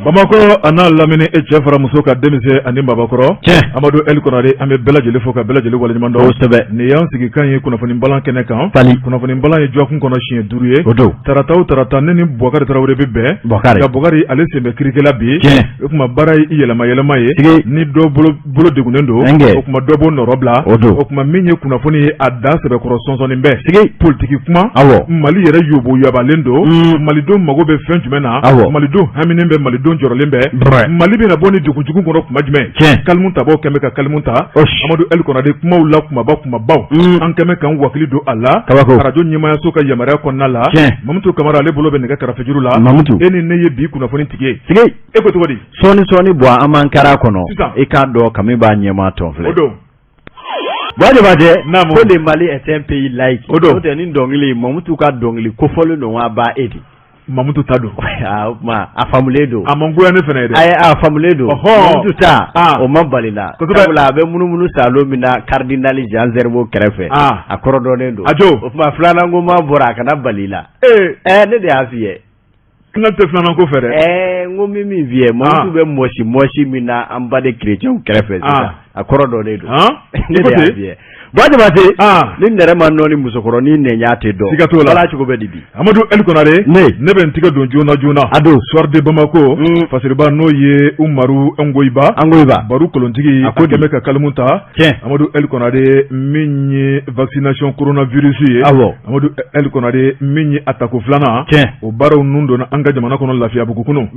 Bamako ana lamini e cɛ fara muso ka denmisɛn ani babakɔrɔ Amadu El Konare an bɛ bɛɛ lajɛlen fo ka bɛɛ lajɛlen waleɲuman dɔn kosɛbɛ ni y'an sigi kan ye kunnafoni balan kɛnɛ kan kunnafoni balan ye jɔkun kɔnɔ siɲɛ 5 ye o don tarata o tarata ne ni Bukari Tarawele bɛ bɛn ka Bukari ale sen bɛ kirikɛla bi o kuma baara ye yɛlɛma ye ni dɔ bolo degunnen don o kuma dɔ b'o nɔrɔ bila o kuma min ye kunnafoni ye a da sɛbɛkɔrɔ sɔnsɔnnin bɛɛ politiki kuma Mali yɛrɛ yobo yabalen don Malidenw mago bɛ fɛn jumɛn na Malidenw haminen bɛ Malidenw jɔrɔlen bɛ Mali bɛna bɔ ni degunjugu kɔnɔ kuma jumɛn kalimu tabaaw kɛmɛ ka kalimu ta Amadu El Konare kumaw la kumabaw an kɛmɛ kan wakili don a la radio ɲɛmayaso ka yamaruya kɔnɔna la Mamutu Kamara ale bolo bɛ nɛgɛ karafejuru la e ni ne ye bi kunnafoni tigi ye e ko cogo di sɔɔni bɔ an man kara kɔnɔ i k'a dɔn kami b'a ɲɛma tɔn filɛ Bajɛ ko de Mali est un pays laïque o tɛ ni dɔnkili Mamutu ka dɔnkili kofɔlen don wa ba e di Mamutu ta don a faamulen don a man goya ne fana ye dɛ a faamulen don Mamutu ta o man bali la sabula a bɛ munumunu salon min na cardinal Jean Zerbo kɛrɛfɛ a kɔrɔ dɔnnen don o tuma filanan ko ma bɔra a kana bali la ne de y'a f'i ye Kina tɛ filanan ko fɛ dɛ n ko min f'i ye Mamutu bɛ mɔsi min na an ba de chrétiens kɛrɛfɛ sisan a kɔrɔ dɔnnen don ne de y'a f'i ye Bajabate ni nɛrɛ ma nɔɔni musokɔrɔni nɛɲa tɛ dɔn siga t'o la ala cogo bɛ di bi Amadu El Konare ne bɛ n tigɛ don joona a don soir de Bamako fasiriba n'o ye Umaru Ngoyiba Baru kolontigi a ko dɛmɛ ka kalimu ta Amadu El Konare min ye vaccination coronavirus ye Amadu El Konare min ye atako filanan o baaraw nun donna an ka jamana kɔnɔ lafiyabugu kɔnɔ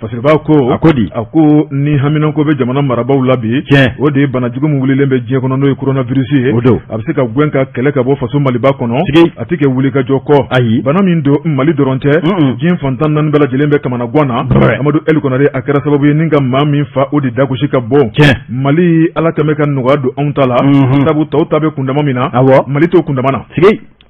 fasiriba ko a ko ni haminako bɛ jamana marabaw la bi o de ye banajugu min wulilen bɛ diɲɛ kɔnɔ n'o ye coronavirus ye a bɛ se ka gɛn ka kɛlɛ ka bɔ faso Maliba kɔnɔ a tɛ kɛ wuli ka jɔ kɔ ayi bana min don Mali dɔrɔn tɛ diɲɛ fantan naani bɛɛ lajɛlen bɛ kamana gan na Amadu El Konare a kɛra sababu ye ni ka maa min fa o de dagosi ka bɔ Mali ala kɛmɛ ka nɔgɔya don anw ta la sabu tɔw ta bɛ kundama min na Mali t'o kundama na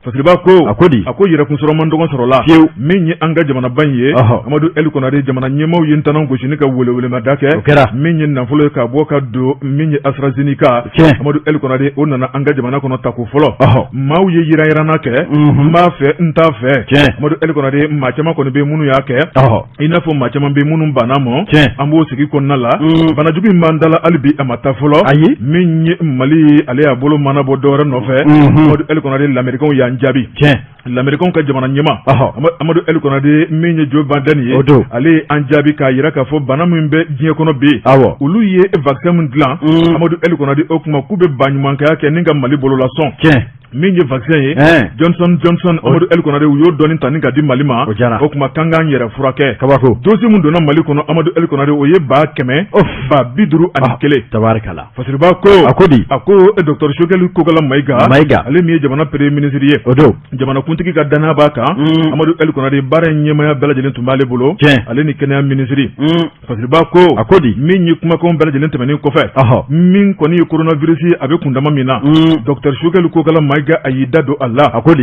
fasiriba ko a ko yɛrɛkunsɔrɔman dɔgɔ sɔrɔla min ye an ka jamanaba in ye Amadu El Konare jamana ɲɛmaw ye ntanan gosi ni ka welewelema da kɛ min ye nafolo ye ka bɔ ka don min ye AstraZeneca Amadu El Konare o nana an ka jamana kɔnɔ tako fɔlɔ maaw ye yirayirana kɛ n b'a fɛ n t'a fɛ Amadu El Konare maa caman kɔni bɛ minnu y'a kɛ i n'a fɔ maa caman bɛ minnu banna mɔ an b'o sigi kɔnɔna la banajugu in b'an dala hali bi a ma taa fɔlɔ min ye Mali ale y'a bolo mana bɔ dɔwɛrɛ nɔfɛ Amadu El Konare lamɛrikɛnw y'an jaabi lamɛrikɛnw ka jamana ɲɛma Amadu El Konare min ye Joe Biden ye ale ye an jaabi k'a jira k'a fɔ bana min bɛ diɲɛ kɔnɔ bi olu ye vaccin min dilan Amadu El Konare o kuma k'u bɛ baɲumankɛya kɛ ni ka Mali bolola sɔn min ye vaccin ye Johnson Amadu El Konare u y'o dɔɔni ta ni ka di Mali ma o kuma kan k'an yɛrɛ furakɛ dosi min donna Mali kɔnɔ Amadu El Konare o ye 151 tabarikala fasiriba ko a ko Dr Shokeli Kokala Mayiga ale min ye jamana premier ministre ye jamana kuntigi ka danaya b'a kan Amadu El Konare baara in ɲɛmaya bɛɛ lajɛlen tun b'ale bolo ale ni kɛnɛya ministre fasiriba ko min ye kumakanw bɛɛ lajɛlen tɛmɛnen kɔfɛ min kɔni ye coronavirus a bɛ kundama min na Dr Shokeli Kokala Mayiga a y'i da don a la k'a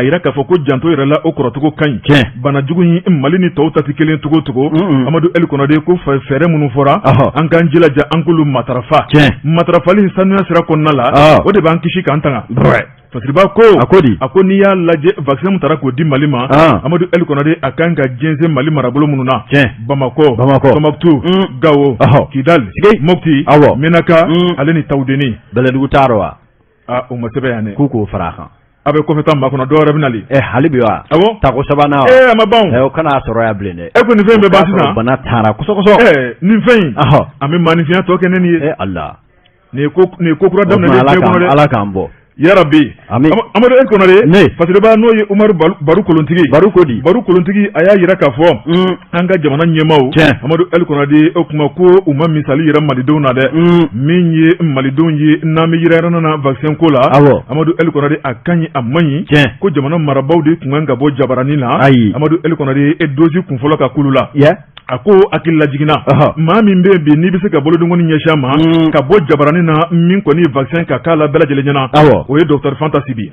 jira k'a fɔ ko janto yɛrɛ la o kɔrɔcogo ka ɲi banajugu in Mali ni tɔw ta tɛ kelen cogo Amadu El Konare ko fɛɛrɛ minnu fɔra an k'an jilaja an k'olu matarafali sanuya sira kɔnɔna la o de b'an kisi k'an tanga fasiriba ko a ko n'i y'a lajɛ vaccin min taara k'o di Mali ma Amadu El Konare a kan ka jɛnsɛn Mali marabolo minnu na Bamako Tombouctou Gao Kidal Mopti Menaka ale ni Tawudeni Bɛlɛdugu t'a rɔ wa o ma sɛbɛn yan dɛ k'o fara a kan a bɛ kɔfɛ taa maa kɔnɔ dɔwɛrɛ bɛ nali hali bi wa tako sabanan wa a ma ban o kana sɔrɔ yan bilen dɛ ko nin fɛn bɛɛ ban sisan bana taara kosɔkosɔ nin fɛn in an bɛ maaninfinya tɔ kɛ ne nin ye Allah nin ye ko kura daminɛ diɲɛ kɔnɔ dɛ Ala k'an bɔ yarabi Amadu El Konare fasiriba n'o ye Umaru Baru kolontigi Baru kolontigi a y'a jira k'a fɔ an ka jamana ɲɛmaw Amadu El Konare o kuma ko u ma misali yɛrɛ malidenw na dɛ min ye malidenw ye n'an bɛ yirayirana na vaccin ko la Amadu El Konare a ka ɲi a man ɲi ko jamana marabaw de tun kan ka bɔ jabaranin na Amadu El Konare dosi kunfɔlɔ ka kulu la a ko hakili lajiginna maa min bɛ bi n'i bɛ se ka bolodengɔni ɲɛsin ma ka bɔ jabaranin na min kɔni vaccin ka k'a la bɛɛ lajɛlen ɲɛna o ye Dr Fanta Sibi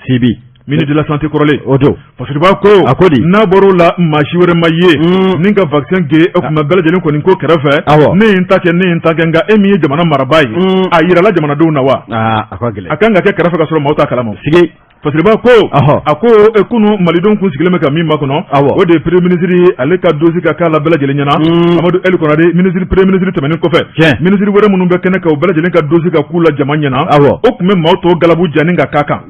ministre de la santé kɔrɔlen odo parce que b'a ko akodi n'a bɔr'o la maa si wɛrɛ ma ye ni ka vaccin ge o kuma bɛɛ lajɛlen kɔni ko kɛrɛfɛ ne ye n ta kɛ nka e min ye jamana marabaa ye a yirala jamanadenw na wa a kan ka kɛ kɛrɛfɛ ka sɔrɔ maaw t'a kalama sigi parce que b'a ko a ko kunu malidenw kun sigilen bɛ ka min makɔnɔ o de ye premier ministre ale ka dossier ka k'a la bɛɛ lajɛlen ɲɛna Amadou El Konare premier ministre tɛmɛnen kɔfɛ ministre wɛrɛ minnu bɛ kɛnɛ kan o bɛɛ lajɛlen ka dossier ka k'u la jama ɲɛna o tun bɛ maaw tɔw galabu jani ka k'a kan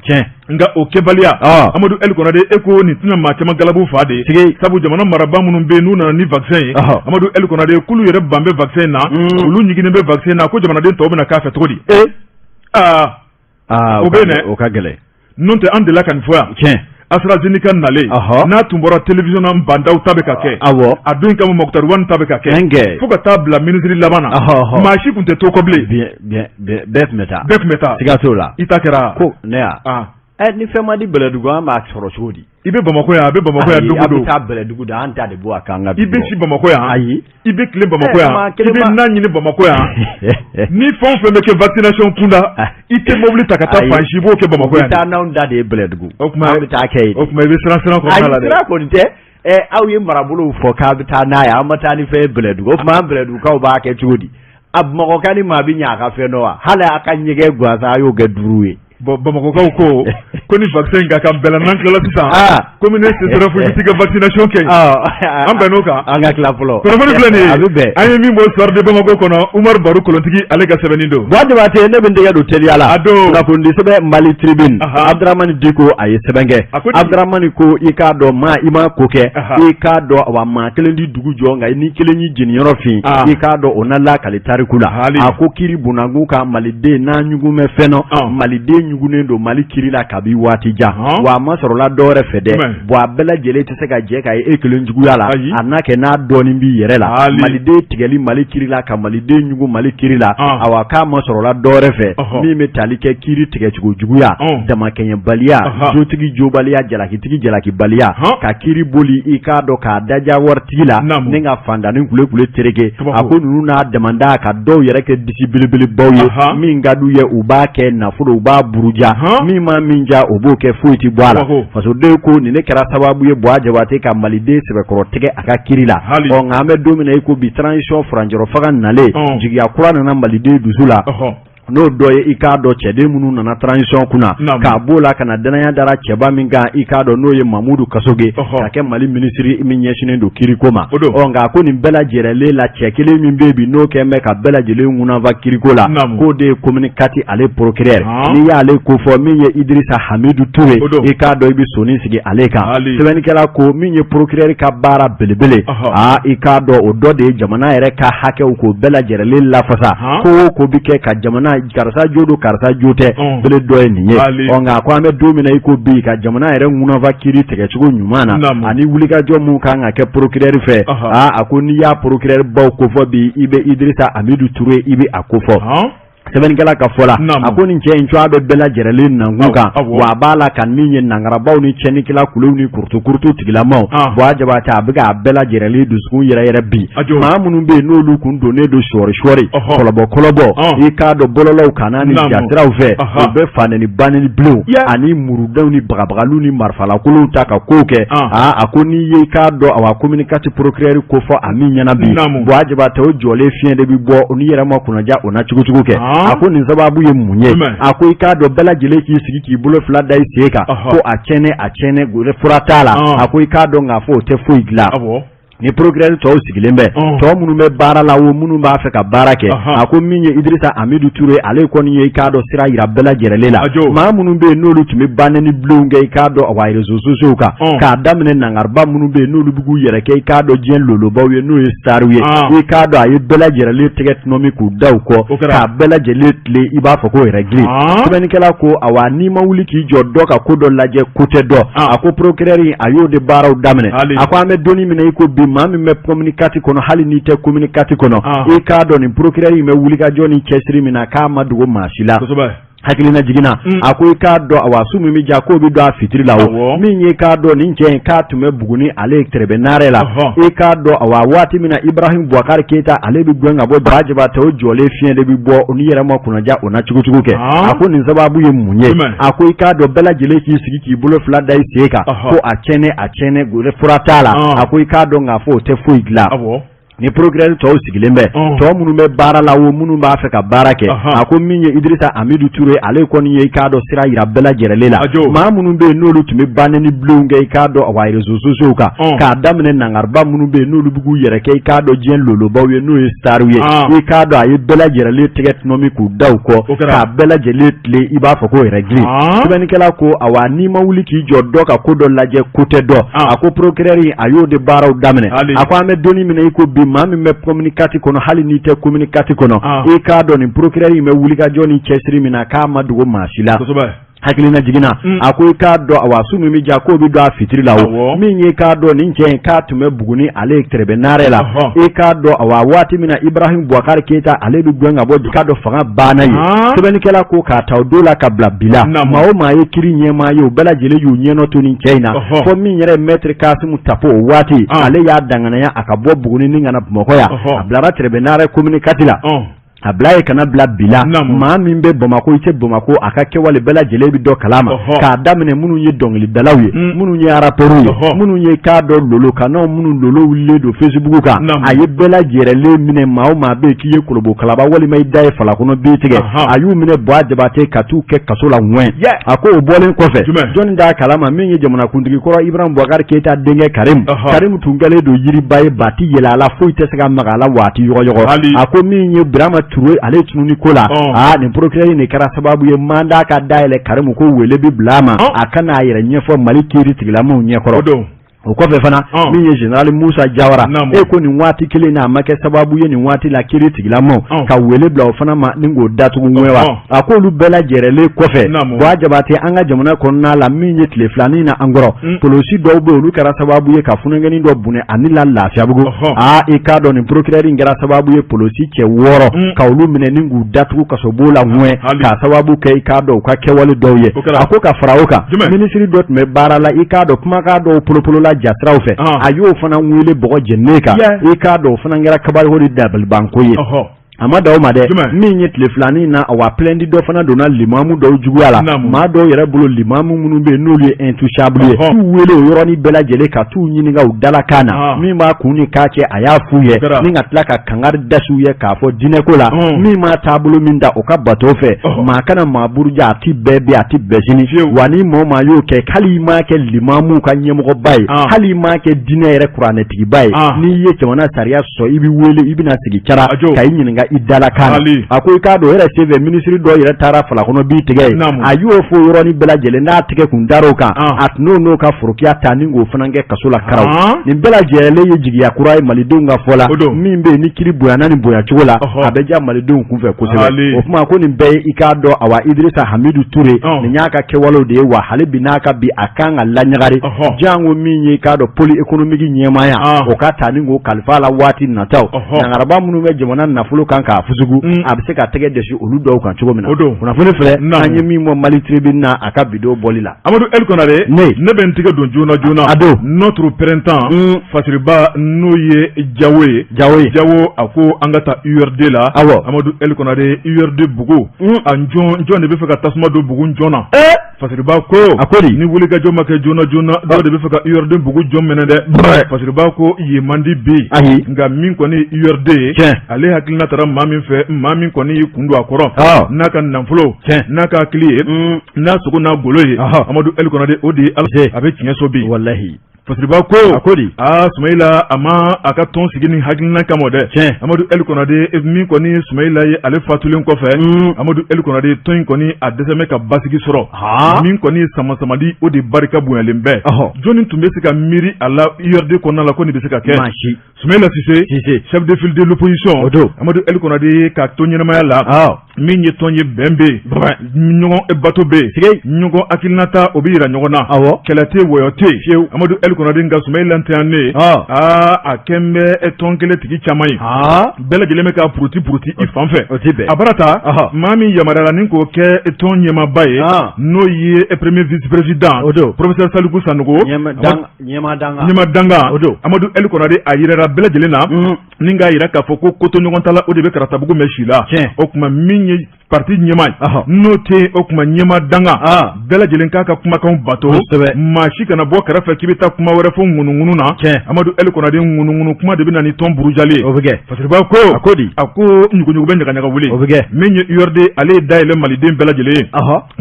nka o kɛbaliya Amadou El Konare e ko nin tɛna maa caman galabu fa de sabu jamana marabaa minnu bɛ yen n'u nana ni vaccin ye Amadou El Konare k'olu yɛrɛ ban bɛ vaccin na olu ɲiginen bɛ vaccin na ko jamanaden tɔw bɛna k'a fɛ cogo di o bɛ yen o ka gɛlɛn n'o tɛ an delila ka nin fɔ yan AstraZeneca nalen n'a tun bɔra télévision na bandaw ta bɛ ka kɛ a don kama Mokutari Wane ta bɛ ka kɛ fo ka taa bila ministre laban na maa si tun tɛ to kɔ bilen bɛɛ tun bɛ taa siga t'o la i ta kɛra ko ne ni fɛn ma di Bɛlɛdugu an b'a sɔrɔ cogo di i bɛ Bamakɔ yan a bɛ Bamakɔ yan dogo don a bɛ taa Bɛlɛdugu da an ta de bɔ a kan ka i bɛ si Bamakɔ yan ayi i bɛ tile Bamakɔ yan i bɛ na ɲini Bamakɔ yan ni fɛn o fɛn bɛ kɛ vaccination kunda i tɛ mobili ta ka taa fan si i b'o kɛ Bamakɔ yan i bɛ taa n'anw da de ye Bɛlɛdugu o tuma an bɛ taa kɛ yen o tuma i bɛ siran kɔnɔna la dɛ sira kɔni tɛ aw ye marabolow fɔ k'a bɛ taa n'a ye an ma taa ni fɛn ye Bɛlɛdugu o tuma an Bɛlɛdugukaw b'a kɛ cogo di a Bamakɔka ni maa bɛ ɲɛ a ka fɛn dɔ wa hali a ka ɲɛgɛn gansan a y'o kɛ 5 ye Bamakɔkaw ko ni vaccin ka kan bɛlɛ n'an tilala sisan komi ne se sera foyi tɛ ka vaccination kɛ an bɛn n'o kan an ka tila fɔlɔ kunnafoni filɛ nin ye an ye min bɔ soir de Bamako kɔnɔ Umaru Baru Kolontigi ale ka sɛbɛnni don Jabate ne bɛ n tɛgɛ don teliya la kunnafoni sɛbɛn Mali Tribune Abdramani Diko a ye sɛbɛn kɛ Abdramani ko i k'a dɔn maa i ma ko kɛ i k'a dɔn wa maa kelen di dugu jɔ nka ni kelen y'i jeni yɔrɔ fin i k'a dɔn o na lakali tariku la a ko kiri bunakun ka Maliden n'a ɲugun bɛ fɛn dɔ Maliden ɲugunnen don Mali kiri la kabi waati jan wa a ma sɔrɔla dɔwɛrɛ fɛ dɛ bon a bɛɛ lajɛlen tɛ se ka jɛ k'a ye e kelen juguya la a n'a kɛ n'a dɔɔnin b'i yɛrɛ la Maliden tigɛli Mali kiri la ka Maliden ɲugun Mali kiri la awa k'a ma sɔrɔla dɔwɛrɛ fɛ min bɛ tali kɛ kiri tigɛcogo juguya damakɛɲɛbaliya jotigi jobaliya jalakitigi jalakibaliya ka kiri boli i k'a dɔn k'a daja waritigi la ni ka fandanin kule tereke a ko ninnu n'a damanda ka dɔw yɛrɛ kɛ disi belebelebaw ye min ka d'u ye u b'a kɛ nafolo u b'a buruja min ma min ja o b'o kɛ foyi ti bɔ a la fasoden ko nin ne kɛra sababu ye Buwa Jabate ka Maliden sɛbɛkɔrɔ tigɛ a ka kiri la nka an bɛ don min na i ko bi transition furancɛrɔ faga nalen jigiya kura nana Maliden dusu la n'o dɔ ye i k'a dɔn cɛden minnu nana transition kunna k'a b'o la ka na danaya dara cɛba min kan i k'a dɔn n'o ye Mamudu Kasoge ka kɛ Mali ministre min ɲɛsinnen don kiriko ma nka ko nin bɛɛ lajɛlen la cɛ kelen min bɛ bi n'o kɛn bɛ ka bɛɛ lajɛlen ŋunanfa kiriko la k'o de ye communicati ale procureur n'i y'ale ko fɔ min ye Idrissa Hamidu Toure i k'a dɔn i bɛ soni sigi ale kan sɛbɛnnikɛla ko min ye procureur ka baara belebele i k'a dɔn o dɔ de ye jamana yɛrɛ ka hakɛw k'o bɛɛ lajɛlen lafasa ko bɛ kɛ ka jamana karisa jo don karisa jo tɛ bele dɔ ye nin ye nka ko an bɛ don min na i ko bi ka jamana yɛrɛ ŋunanfa kiri tigɛcogo ɲuman na ani wulikajɔ mun kan ka kɛ procureur fɛ a ko n'i y'a procureur baw ko fɔ bi i bɛ Idrissa Hamidu Toure i bɛ a ko fɔ sɛbɛnnikɛla ka fɔ la a ko nin cɛ in cogoya bɛ bɛɛ lajɛlen nankun kan wa a b'a la ka min ye nangarabaw ni cɛnnikɛla kulew ni kurutu tigilamaw Buwa Jabate a bɛ k'a bɛɛ lajɛlen dusukun yɛrɛ bi maa minnu bɛ yen n'olu kun donnen don sɔɔri kɔlɔbɔ i k'a dɔn bɔlɔlɔw kan n'a ni jasiraw fɛ u bɛ fanɛni banɛni bilenw ani murudenw ni bagabagaliw ni marifalakolow ta ka kow kɛ a ko n'i ye i k'a dɔn awa communicati procureur ko fɔ a min ɲɛna bi Buwa Jabate o jɔlen fiɲɛ de bɛ bɔ n'i yɛrɛ ma kunnaja o na cogo kɛ a ko nin sababu ye mun ye a ko i k'a dɔn bɛɛ lajɛlen k'i sigi k'i bolo fila da i sen kan ko a tiɲɛnɛ fura t'a la a ko i k'a dɔn k'a fɔ o tɛ foyi dilan ni procureur tɔw sigilen bɛ tɔ minnu bɛ baara la o minnu b'a fɛ ka baara kɛ a ko min ye Idrissa Hamidu Toure ale kɔni ye i k'a dɔn sira yira bɛɛ lajɛlen la maa minnu bɛ yen n'olu tun bɛ banɛni bilenw kɛ i k'a dɔn awa réseaux sociaux kan k'a daminɛ nangariba minnu bɛ yen n'olu bɛ k'u yɛrɛ kɛ i k'a dɔn diɲɛ lolobaw ye n'o ye stariw ye i k'a dɔn a ye bɛɛ lajɛlen tɛgɛ tunun k'u da u kɔ k'a bɛɛ lajɛlen tile i b'a fɔ ko règle sɛbɛnnikɛla ko awa n'i ma wuli k'i jɔ dɔ ka ko dɔ lajɛ ko tɛ dɔ a ko procureur a y'o de baaraw daminɛ a ko an bɛ donni min na i ko bi maa min bɛ communicati kɔnɔ hali n'i tɛ communicati kɔnɔ i k'a dɔn nin procureur in bɛ wulikajɔ ni cɛsiri min na k'a ma dogo maa si la hakilina jigina akwai ka do awasu mi ja ko bi do afitiri lawo min ye ka do nin je ka tume buguni ale trebe nare la e ka do awawati mina Ibrahim Boubacar Keita ale bi gwen abo drajiba to jole fien de bi bo oni yere mo kuno ja ona chuguchugu ke ako nin sababu ye munye akwai ka do bela jele ki sigi ki bulo fla dai seka ko a chene gure furatala akwai ka do ngafo te fo igla ni progrès to sigilembe to munu be bara lawo munu ba fe ka barake ako minye Idrissa Amidou Touré ale ko ni kado sira ira bela jerelela ma munu be nolu tumi banani blonge kado wa rezo soso ka damne nangarba munu be nolu bugu yere ke kado jien lolo bawe no starwe kado ay bela jerele ticket nomi ku daw ko ka bela jele le iba fa ko regle ben kala ko awa ni mawuli ki joddo ka ko do laje kote do ako procureur ayo de baraw damne ako ame doni mina ko mami me communicati kono hali ni te communicati kono e ka do ni procureur me wuli ka joni chesri mina ka madugo masila hakilina jigina akwai ka do awasu mi ja ko bi do afitiri lawo min ye ka do nin je ka tume buguni ale trebe nare la e ka do awawati mina Ibrahim Boubacar Keita ale bi gwen abo ka do fanga bana yi tebeni kala ko ka taw dola ka blabila mawo ma ye kiri nyema yo bela jele yu nyeno to nin China fo min yere metre Kasimu tapo wati ale ya dangana ya akabo buguni ninga na mokoya ablara trebe nare communicati la ablaye kana bla bila ma min be Bamako ite Bamako akake wale bela jelebi do kalama ka damne munu ye dongli dalawi munu ye araporu munu ye ka do lolo kana munu lolo wille do Facebook ka aye bela jerele mine mawo ma be kiye kolobo kalaba wale mai dai fala kono be tige ayu mine bo adebate katu ke kasola ngwen ako obolen kofe jon da kalama min ye jamana kundigi koro Ibrahim Boubacar Keita denge Karim tungale do yiri baye bati yela fo ite sega magala wati yogo ako min ye Brahma Touré ale tununi kola ni procureur ne kara sababu ye manda ka daile Karimu ko wele bi blama akana yere nyefo Mali kiri tiglamu nyekoro o ko fe fana min ye General Moussa Jawara ko ni wati kile na make sababu ye ni wati la kiri tiglamu ka wele bla o fana ma ningo datu ngwewa ako lu bela jerele ko fe wa jabate anga jamana konna la min ye tile flani na angoro polosi do be lu kara sababu ye ka funu ngeni do bune anila la fiabugo e ka do ni procureur ngara sababu ye polosi ke woro ka lu mine ningo datu ka so bola ngwe ka sababu ke ka do ka kewale do ye ako ka faraoka ministry dot me barala e ka do kuma ka do polo la jasraw fe ayo fana wele bogo jenneka e ka do fana ngara kabal hodi double banko ye amada o made min ye tile flani na awa plendi do fana dona limamu do juguala ma do yere bolo limamu munu be nolu intouchable tu wele yoroni bela jele ka tu nyiniga udala kana mi ma kuni kache aya fuye ni ngatla ka kangar dasu ye ka fo dine kola mi ma tabulu minda o ka bato fe ma kana ma burja ati bebe ati bezini wani mo ma yo ke kali ma ke limamu ka nyemo bay hali ma ke dine yere qur'ane tigi bay ni ye chona sariya so ibi wele ibi na sigi chara kay nyiniga idala kana akoy ka do yere seve ministry do yere tara fala kono bi tige ayu fo yoroni bela jele na tige kun daroka at no ka furukiya taningo fanange kasula karaw ni bela jele ye jigiya kurai malidunga fola mimbe ni kiri boyana ni boya chola abeja malidun kun fe kosebe ofuma ko ni be ikado awa Idrissa Hamidou Touré ni nyaka kewalo de wa halibi naka bi akanga lanyagari jango minye kado poli economique nyemaya o ka taningo kalfala wati nataw na ngaraba munu me jemona na fulu kanka fusugu abise ka tege desu olu do kan chogo mina kuna fune fere anye mi mo Mali tribune na aka video bolila Amadou El Konare ne ben tiga don jona ado notre printemps Fasiriba noye Jawo ako angata URD la Amadou El Konare URD bugo anjon ne be feka tasma do bugu njona Fasiriba ko akori ni wuli ga joma ke jona do de be feka URD bugu jom menede Fasiriba ko yemandi bi nga min ko ni URD ale hakilina tara mamin fe mamin ko ni kundu akoro naka nanflo naka clear na suko na goloye Amadou El Konare odi abe tinya so bi wallahi Fasiriba ko akori Sumaila ama aka ton sigini hakilina kamode Amadou El Konare min ko ni Sumaila ye ale fatulen ko fe Amadou El Konare ton ko ni adeseme ka basigi soro min ko ni samadi odi barika buyalembe joni tumbe se ka miri ala URD ko na la ko ni be se ka ke Sumaila Cissé chef de file de l'opposition Amadou El Konare ka tonyena mayala min ye tɔn ye bɛn bɛ ɲɔgɔn bato bɛ ɲɔgɔn hakilinata o bɛ yira ɲɔgɔn na kɛlɛ tɛ wɔyɔ tɛ fiyewu Amadu El Konare nka Soumaïla Ntiyane a kɛn bɛ tɔn kelen tigi caman ye bɛɛ lajɛlen bɛ ka puruti i fan fɛ a barata maa min yamaruyala ni k'o kɛ tɔn ɲɛmaaba ye n'o ye premier vice président professeur Saliku Sanogo ɲɛmadanga Amadu El Konare a yirara bɛɛ lajɛlen na ni k'a yira k'a fɔ ko koto ɲɔgɔn ta la o de bɛ karatabugu mɛn si la o tuma min ye parti ɲɛma n'o tɛ o tuma ɲɛmadanga bɛɛ lajɛlen k'a ka kumakanw bato maa si kana bɔ kɛrɛfɛ k'i bɛ taa kuma wɛrɛ fɔ ŋunuŋunu na Amadu El Konare ŋunuŋunu kuma de bɛ na ni tɔn burujali Fasiriba ko a ko ɲuguɲugu bɛ ɲagaɲaga wuli min ye URD ale ye dayɛlɛ maliden bɛɛ lajɛlen ye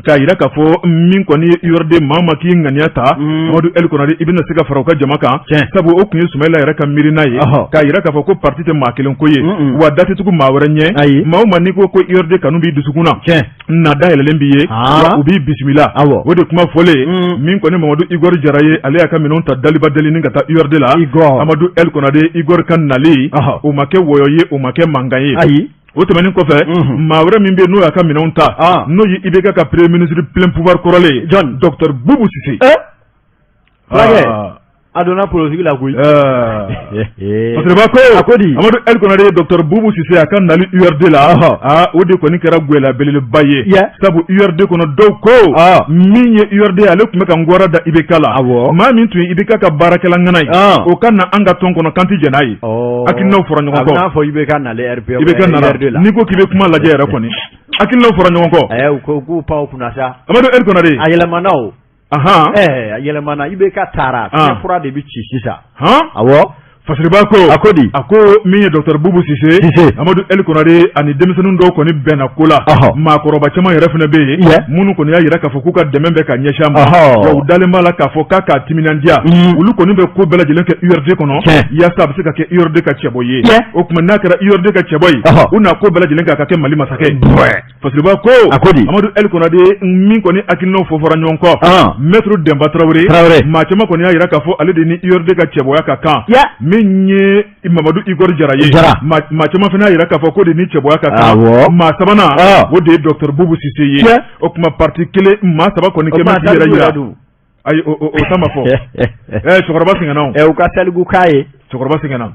k'a yira k'a fɔ min kɔni ye URD maa ma k'i ŋaniya ta Amadu El Konare i bɛna se ka fara u ka jama kan sabu o tun ye Soumaïla yɛrɛ ka miirina ye k'a yira k'a fɔ ko parti tɛ maa kelen ko ye wa da tɛ tugu maa wɛrɛ ɲɛ maa o maa n'i ko URD kanu b'i dusukun na na dayɛlɛlen b'i ye u b'i bisimila o de kuma fɔlen min kɔni Mamadu Igor Jara ye ale y'a ka minɛnw ta daliba dali ni ka taa URD la Amadu El Konare Igor ka nali o ma kɛ wɔyɔ ye o ma kɛ mankan ye o tɛmɛnen kɔfɛ maa wɛrɛ min bɛ n'o y'a ka minɛnw ta n'o ye IBK ka premier ministre plein pouvoir kɔrɔlen Dr Boubou Cissé a donna politique la koyi Fasiriba ko Amadu El Konare Dr Boubou Cissé a ka nali URD la o de kɔni kɛra gwɛlɛ belebeleba ye sabu URD kɔnɔ dɔw ko min ye URD ale tun bɛ ka ngɔra da IBK la maa min tun ye IBK ka baarakɛla ŋana ye o ka na an ka tɔn kɔnɔ kan tɛ jɛn n'a ye hakilinaw fɔra ɲɔgɔn kɔ a bɛ n'a fɔ IBK nalen IBK nana n'i ko k'i bɛ kuma lajɛ yɛrɛ kɔni hakilinaw fɔra ɲɔgɔn kɔ u ko k'u pan o kunna sa Amadu El Konare a yɛlɛmana o a yɛlɛmana IBK taara fura de bɛ ci sisan Fasiriba ko a ko min ye Dr Boubou Cissé Amadu El Konare ani denmisɛnnin dɔw kɔni bɛnna ko la maakɔrɔba caman yɛrɛ fana bɛ yen minnu kɔni y'a yira k'a fɔ k'u ka dɛmɛ bɛ ka ɲɛsin a ma wa u dalen b'a la k'a fɔ k'a timinandiya olu kɔni bɛ ko bɛɛ lajɛlen kɛ URD kɔnɔ yaasa a bɛ se ka kɛ URD ka cɛbɔ ye o tuma n'a kɛra URD ka cɛbɔ ye u na ko bɛɛ lajɛlen k'a ka kɛ Mali masakɛ Fasiriba ko Amadu El Konare min kɔni hakilinaw fɔ fɔra ɲɔgɔn kɔ Maître Demba Traoré maa caman kɔni y'a yira k'a fɔ ale de ni URD ka cɛbɔya ka kan min ye Mamadu Igor Jara ye maa caman fana y'a yira k'a fɔ ko de ni cɛbɔya ka kan maa sabanan o de ye Dr Boubou Cissé ye o tuma parti kelen maa saba kɔni kɛmɛ k'i yɛrɛ yira ayi o ta ma fɔ cɛkɔrɔba sɛgɛnna u ka saliku k'a ye cɛkɔrɔba sɛgɛnna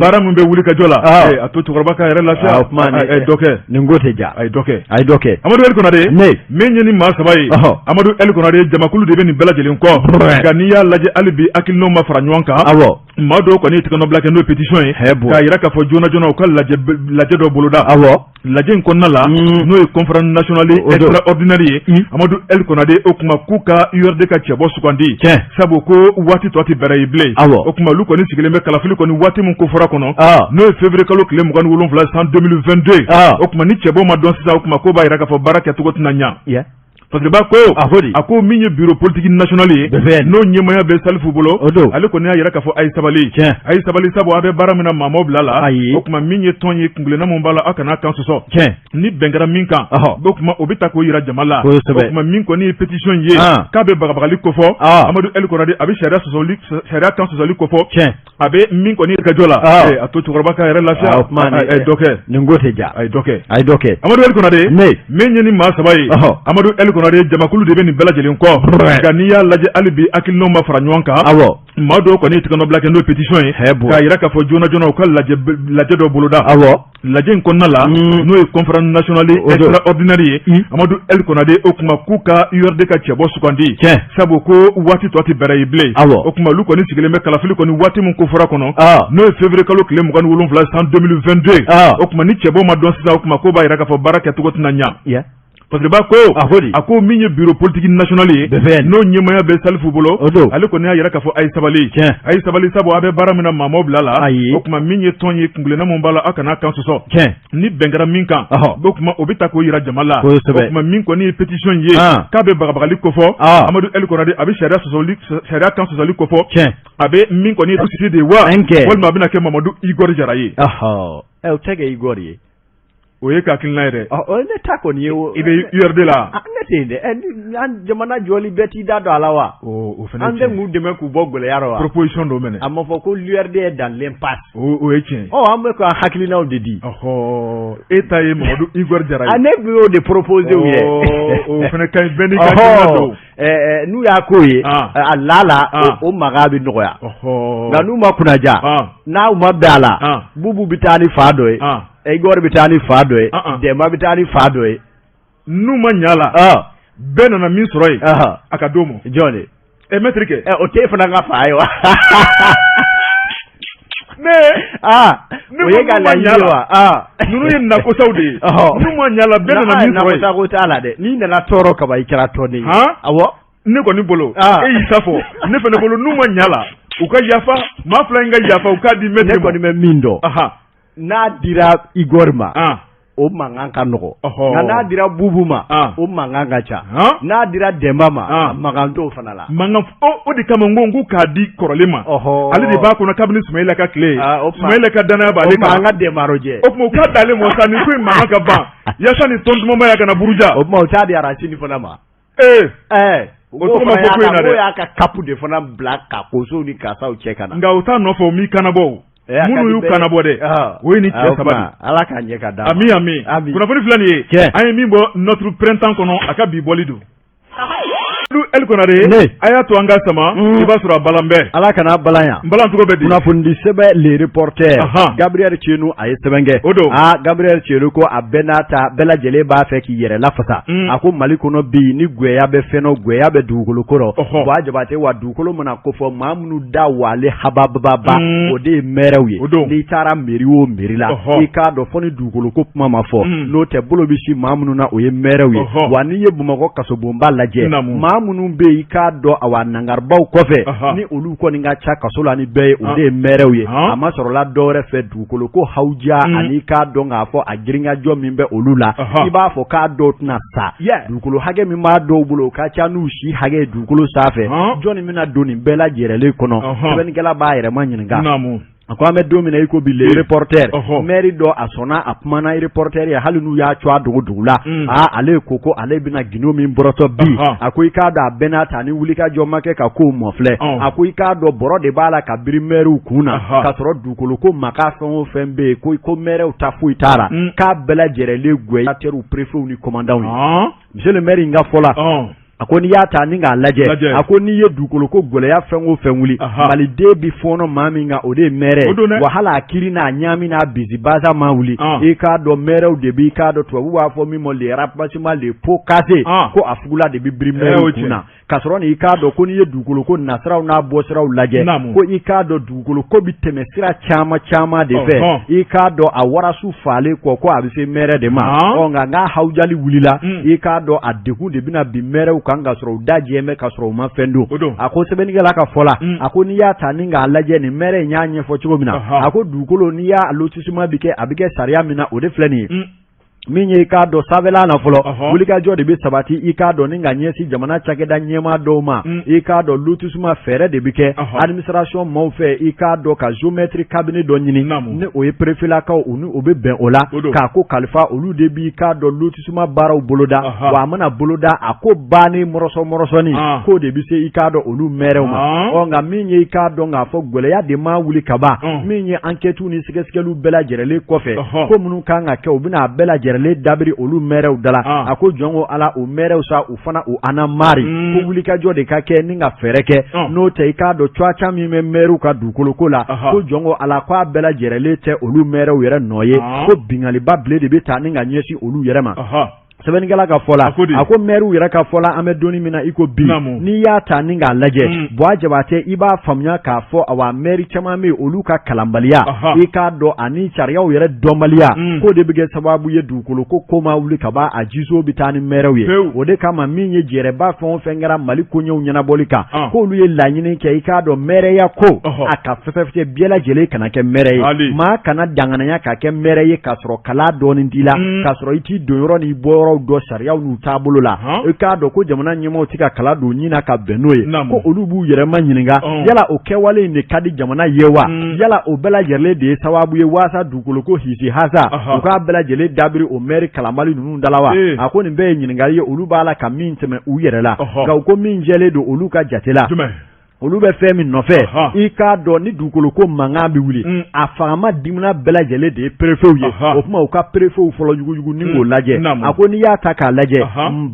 baara min bɛ wuli ka jɔ la a to cɛkɔrɔba ka yɛrɛ lafiya a ye dɔ kɛ nin ko tɛ ja a ye dɔ kɛ Amadu El Konare min ye ni maa saba ye Amadu El Konare jamakulu de bɛ nin bɛɛ lajɛlen kɔ nka n'i y'a lajɛ hali bi hakilinaw ma fara ɲɔgɔn kan maa dɔw kɔni ye tigɛnɔbila kɛ n'o ye pétition ye k'a yira k'a fɔ joona joona u ka lajɛ dɔ boloda lajɛ in kɔnɔna la n'o ye conférence nationale extraordinaire ye Amadu El Konare o tuma k'u ka URD ka cɛbɔ sugandi sabu ko waati tɔ tɛ bɛrɛ ye bilen o tuma olu kɔni sigilen bɛ kalafili kɔni waati min ko fɔra kɔnɔ n'o ye février kalo tile 27 san 2022 o tuma ni cɛbɔ ma dɔn sisan o tuma ko b'a yira k'a fɔ baara kɛcogo tɛna ɲa Fasiriba ko a ko min ye bureau politique national ye n'o ɲɛmaya bɛ Salifu bolo ale kɔni y'a yira k'a fɔ a ye sabali sabu a bɛ baara min na maaw bila la o tuma min ye tɔn ye kungilenna mun b'a la aw kana kan sɔsɔ ni bɛn kɛra min kan o tuma o bɛ ta k'o yira jama la o tuma min kɔni ye pétition ye k'a bɛ bagabagali ko fɔ Amadu El Konare a bɛ sariya kan sɔsɔli ko fɔ a bɛ min kɔni ka jɔ la a to cɛkɔrɔba ka yɛrɛ lafiya a ye dɔ kɛ nin ko tɛ ja a ye dɔ kɛ Amadu El Konare min ye ni maa saba ye Amadu El Konare jamakulu de bɛ nin bɛɛ lajɛlen kɔ nka n'i y'a lajɛ hali bi hakilinaw ma fara ɲɔgɔn kan maa dɔw kɔni ye tigɛnɔbila kɛ n'o ye pétition ye k'a yira k'a fɔ joona joona u ka lajɛ dɔ boloda lajɛ in kɔnɔna la n'o ye conférence nationale extraordinaire ye Amadu El Konare o tuma k'u ka URD ka cɛbɔ sugandi sabu ko waati tɔ tɛ bɛrɛ ye bilen o tuma olu kɔni sigilen bɛ kalafili kɔni waati min ko fɔra kɔnɔ n'o ye février kalo tile 27 san 2022 o tuma ni cɛbɔ ma dɔn sisan o tuma ko b'a yira k'a fɔ baara kɛcogo tɛna ɲa Fasiriba ko a ko min ye bureau politique national ye n'o ɲɛmaya bɛ Salifu bolo ale kɔni y'a yira k'a fɔ a ye sabali sabu a bɛ baara min na maaw bila la o tuma min ye tɔn ye kungilenna mun b'a la aw kana kan sɔsɔ ni bɛn kɛra min kan o tuma o bɛ ta k'o yira jama la o tuma min kɔni ye pétition ye k'a bɛ bagabagali ko fɔ Amadu El Konare a bɛ sariya kan sɔsɔli ko fɔ a bɛ min kɔni ye Cissé de ye wa walima a bɛna kɛ Mamadu Igor Jara ye o tɛ kɛ Igor ye o ye ka kilina yɛrɛ o ne ta kɔni ye i bɛ URD la ne tɛ dɛ an jamana jɔli bɛɛ t'i da don a la wa o fana an tɛ k'u dɛmɛ k'u bɔ gɛlɛya wa proposition dɔ minɛ a ma fɔ ko l'URD est dans l'impasse o ye tiɲɛ an bɛ ka hakilinaw de di e ta ye Mamadu Igor Jara ye ne bɛ o de proposer u ye o fana ka ɲi bɛɛ n'i ka hakilina don n'u y'a k'o ye a lala o maga bɛ nɔgɔya nka n'u ma kunnaja n'aw ma bɛn a la Bubu bɛ taa ni fa dɔ ye Igor bɛ taa ni fa dɔ ye Demba bɛ taa ni fa dɔ ye n'u ma ɲa la bɛɛ nana min sɔrɔ yen a ka d'o ma jɔn de maitre kɛ o t'e fana ka fa ye wa o ye ka laɲini wa ninnu ye nakosaw de ye n'u ma ɲa la bɛɛ nana min sɔrɔ yen nakosa ko t'a la dɛ n'i nana tɔɔrɔ kaba i kɛra tɔnden ye awɔ ne kɔni bolo e y'i ta fɔ ne fana bolo n'u ma ɲa la u ka yafa maa fila in ka yafa u k'a di maitre ne kɔni bɛ min dɔn n'a dira Igor ma o mankan ka nɔgɔ nka n'a dira Bubu ma o mankan ka ca n'a dira Demba ma mankan t'o fana la mankan o de kama n ko k'a di kɔrɔlen ma ale de b'a kɔnɔ kabini Sumayila ka tile Sumayila ka danaya b'ale kan an ka Demaro jɛ o tuma u k'a d'ale ma sa nin ko in mankan ka ban yaasa nin tɔn dumanba ya kana buruja o tuma o t'a di Aracini fana ma o tɔgɔ ma fɔ ko in na dɛ o y'a ka kapu de fana bila ka kosow ni kasaw cɛ ka na nka o t'a nɔfɛ o m'i kanabɔ minnu y'u kanabɔ dɛ o ye ni cɛ saba de Ala k'a ɲɛ ka d'a ma ami kunnafoni filɛ nin ye an ye min bɔ notre printemps kɔnɔ a ka bi bɔli don El Konare a y'a to an ka sama i b'a sɔrɔ a balan bɛɛ Ala kana balan yan balan cogo bɛ di kunnafoni sɛbɛn les reporters Gabriel Tienu a ye sɛbɛn kɛ o don Gabriel Tienu ko a bɛɛ n'a ta bɛɛ lajɛlen b'a fɛ k'i yɛrɛ lafasa a ko Mali kɔnɔ bi ni gɛya bɛ fɛn o gɛya bɛ dugukolo kɔrɔ Buwa Jabate wa dugukolo mana ko fɔ maa minnu da wale habababa o de ye maires ye n'i taara mairie o mairie la i k'a dɔn fɔ ni dugukolo ko kuma ma fɔ n'o tɛ bolo bɛ si maa minnu na o ye maires ye wa n'i ye Bamakɔ kasobonba lajɛ maa minnu bɛ i k'a dɔn awa nangaribaw kɔfɛ ni olu kɔni ka ca kaso la ni bɛɛ ye o de ye maires ye a ma sɔrɔla dɔwɛrɛ fɛ dugukolo ko hawuja ani k'a dɔn k'a fɔ a girinkajɔ min bɛ olu la i b'a fɔ k'a dɔw tɛna sa dugukolo hakɛ min b'a dɔw bolo o ka ca n'u si hakɛ ye dugukolo sanfɛ jɔnni bɛna don nin bɛɛ lajɛlen kɔnɔ sɛbɛnnikɛla b'a yɛrɛ ɲininka a ko an bɛ don min na i ko bi les reporters maire dɔ a sɔnna a kumana reporter ye hali n'u y'a cɔ a dogo la ale ko ale bɛna Guinée min bɔrɔtɔ bi a ko i k'a dɔn a bɛɛ n'a ta ni wulikajɔ ma kɛ ka kow mɔfilɛ a ko i k'a dɔn bɔrɔ de b'a la ka biri maires kun na ka sɔrɔ dugukolo ko maka fɛn o fɛn bɛ yen ko maires ta foyi t'a la k'a bɛɛ lajɛlen gouvernement préfets ni commandants ye monsieur le maire in ka fɔ la a ko n'i y'a ta ni k'a lajɛ a ko n'i ye dugukolo ko gɛlɛya fɛn o fɛn wuli maliden bi fɔɔnɔ maa min kan o de ye maire wa hali a kiiri n'a ɲaami n'a bisi baasa ma wuli i k'a dɔn mairew de b'i k'a dɔn tubabu b'a fɔ min ma le remplacement le pot cassé ko a fugula de bi biri mairew kun na ka sɔrɔ nin i k'a dɔn ko n'i ye dugukolo ko nasiraw n'a bɔsiraw lajɛ ko i k'a dɔn dugukolo ko bi tɛmɛ sira caman de fɛ i k'a dɔn a warasu falen kɔ ko a bɛ se maire de ma nka n'a hawujali wulila i k'a dɔn a degun de bɛna bin mairew kan ka sɔrɔ u da jɛmɛ ka sɔrɔ u ma fɛn don a ko sɛbɛnnikɛla ka fɔ la a ko n'i y'a ta ni k'a lajɛ nin maire in y'a ɲɛfɔ cogo min na a ko dugukolo n'i y'a lotissement bi kɛ a bɛ kɛ sariya min na o de filɛ nin ye min ye i k'a dɔn sanfɛla na fɔlɔ wulikajɔ de bɛ sabati i k'a dɔn ni ka ɲɛsin jamana cakɛda ɲɛmaa dɔw ma i k'a dɔn lotissement fɛɛrɛ de bɛ kɛ administration maaw fɛ i k'a dɔn ka géomètre cabinet dɔ ɲini ni o ye préfetlakaw u ni o bɛ bɛn o la k'a ko kalifa olu de b'i k'a dɔn lotissement baaraw boloda wa a mana boloda a ko bannen mɔrɔsɔni k'o de bɛ se i k'a dɔn olu maires ma nka min ye i k'a dɔn k'a fɔ gɛlɛya de ma wuli ka ban min ye enquêtes ni sɛgɛsɛgɛliw bɛɛ lajɛlen kɔfɛ ko minnu kan ka kɛ u bɛna a bɛɛ lajɛlen dabiri olu maires dala a ko jɔnko ala o maires sa u fana u ana mari ko wulikajɔ de ka kɛ ni ka fɛɛrɛ kɛ n'o tɛ i k'a dɔn cuaca min bɛ maires ka dugukolo ko la ko jɔnko ala ko a bɛɛ lajɛlen tɛ olu maires yɛrɛ nɔ ye ko bingaliba bile de bɛ ta ni ka ɲɛsin olu yɛrɛ ma sɛbɛnnikɛla ka fɔ la a ko maires yɛrɛ ka fɔ la an bɛ donni min na i ko bi n'i y'a ta ni k'a lajɛ Buwa Jabate i b'a faamuya k'a fɔ awa maire caman bɛ olu ka kalanbaliya i k'a dɔn ani sariyaw yɛrɛ dɔnbaliya k'o de bɛ kɛ sababu ye dugukolo ko ma wuli ka ban a jiso bɛ taa ni maires ye o de kama min ye jɛrɛba fɛn o fɛn kɛra Mali koɲɛw ɲɛnabɔli kan k'olu ye laɲini kɛ i k'a dɔn maireya ko a ka fɛfɛfɛ bɛɛ lajɛlen kana kɛ maire ye maa kana danganaya ka kɛ maire ye k'a sɔrɔ kala dɔɔnin t'i la k'a sɔrɔ i t'i don yɔrɔ n'i bɔ yɔrɔ kuraw dɔ sariyaw n'u taabolo la e k'a dɔn ko jamana ɲɛmaaw tɛ ka kala don ɲina ka bɛn n'o ye ko olu b'u yɛrɛma ɲininka yala o kɛwale in de ka di jamana ye wa yala o bɛɛ lajɛlen de ye sababu ye waasa dugukolo ko hisi hasa u k'a bɛɛ lajɛlen dabiri o maire kalamali ninnu dala wa a ko nin bɛɛ ye ɲininkali ye olu b'a la ka min tɛmɛ u yɛrɛ la nka u ko min jɛlen don olu ka jate la olu bɛ fɛn min nɔfɛ i k'a dɔn ni dugukolo ko mankan bɛ wuli a fangama dimina bɛɛ lajɛlen de ye préfet ye o kuma u ka préfet fɔlɔ yugujugu ni k'o lajɛ a ko n'i y'a ta k'a lajɛ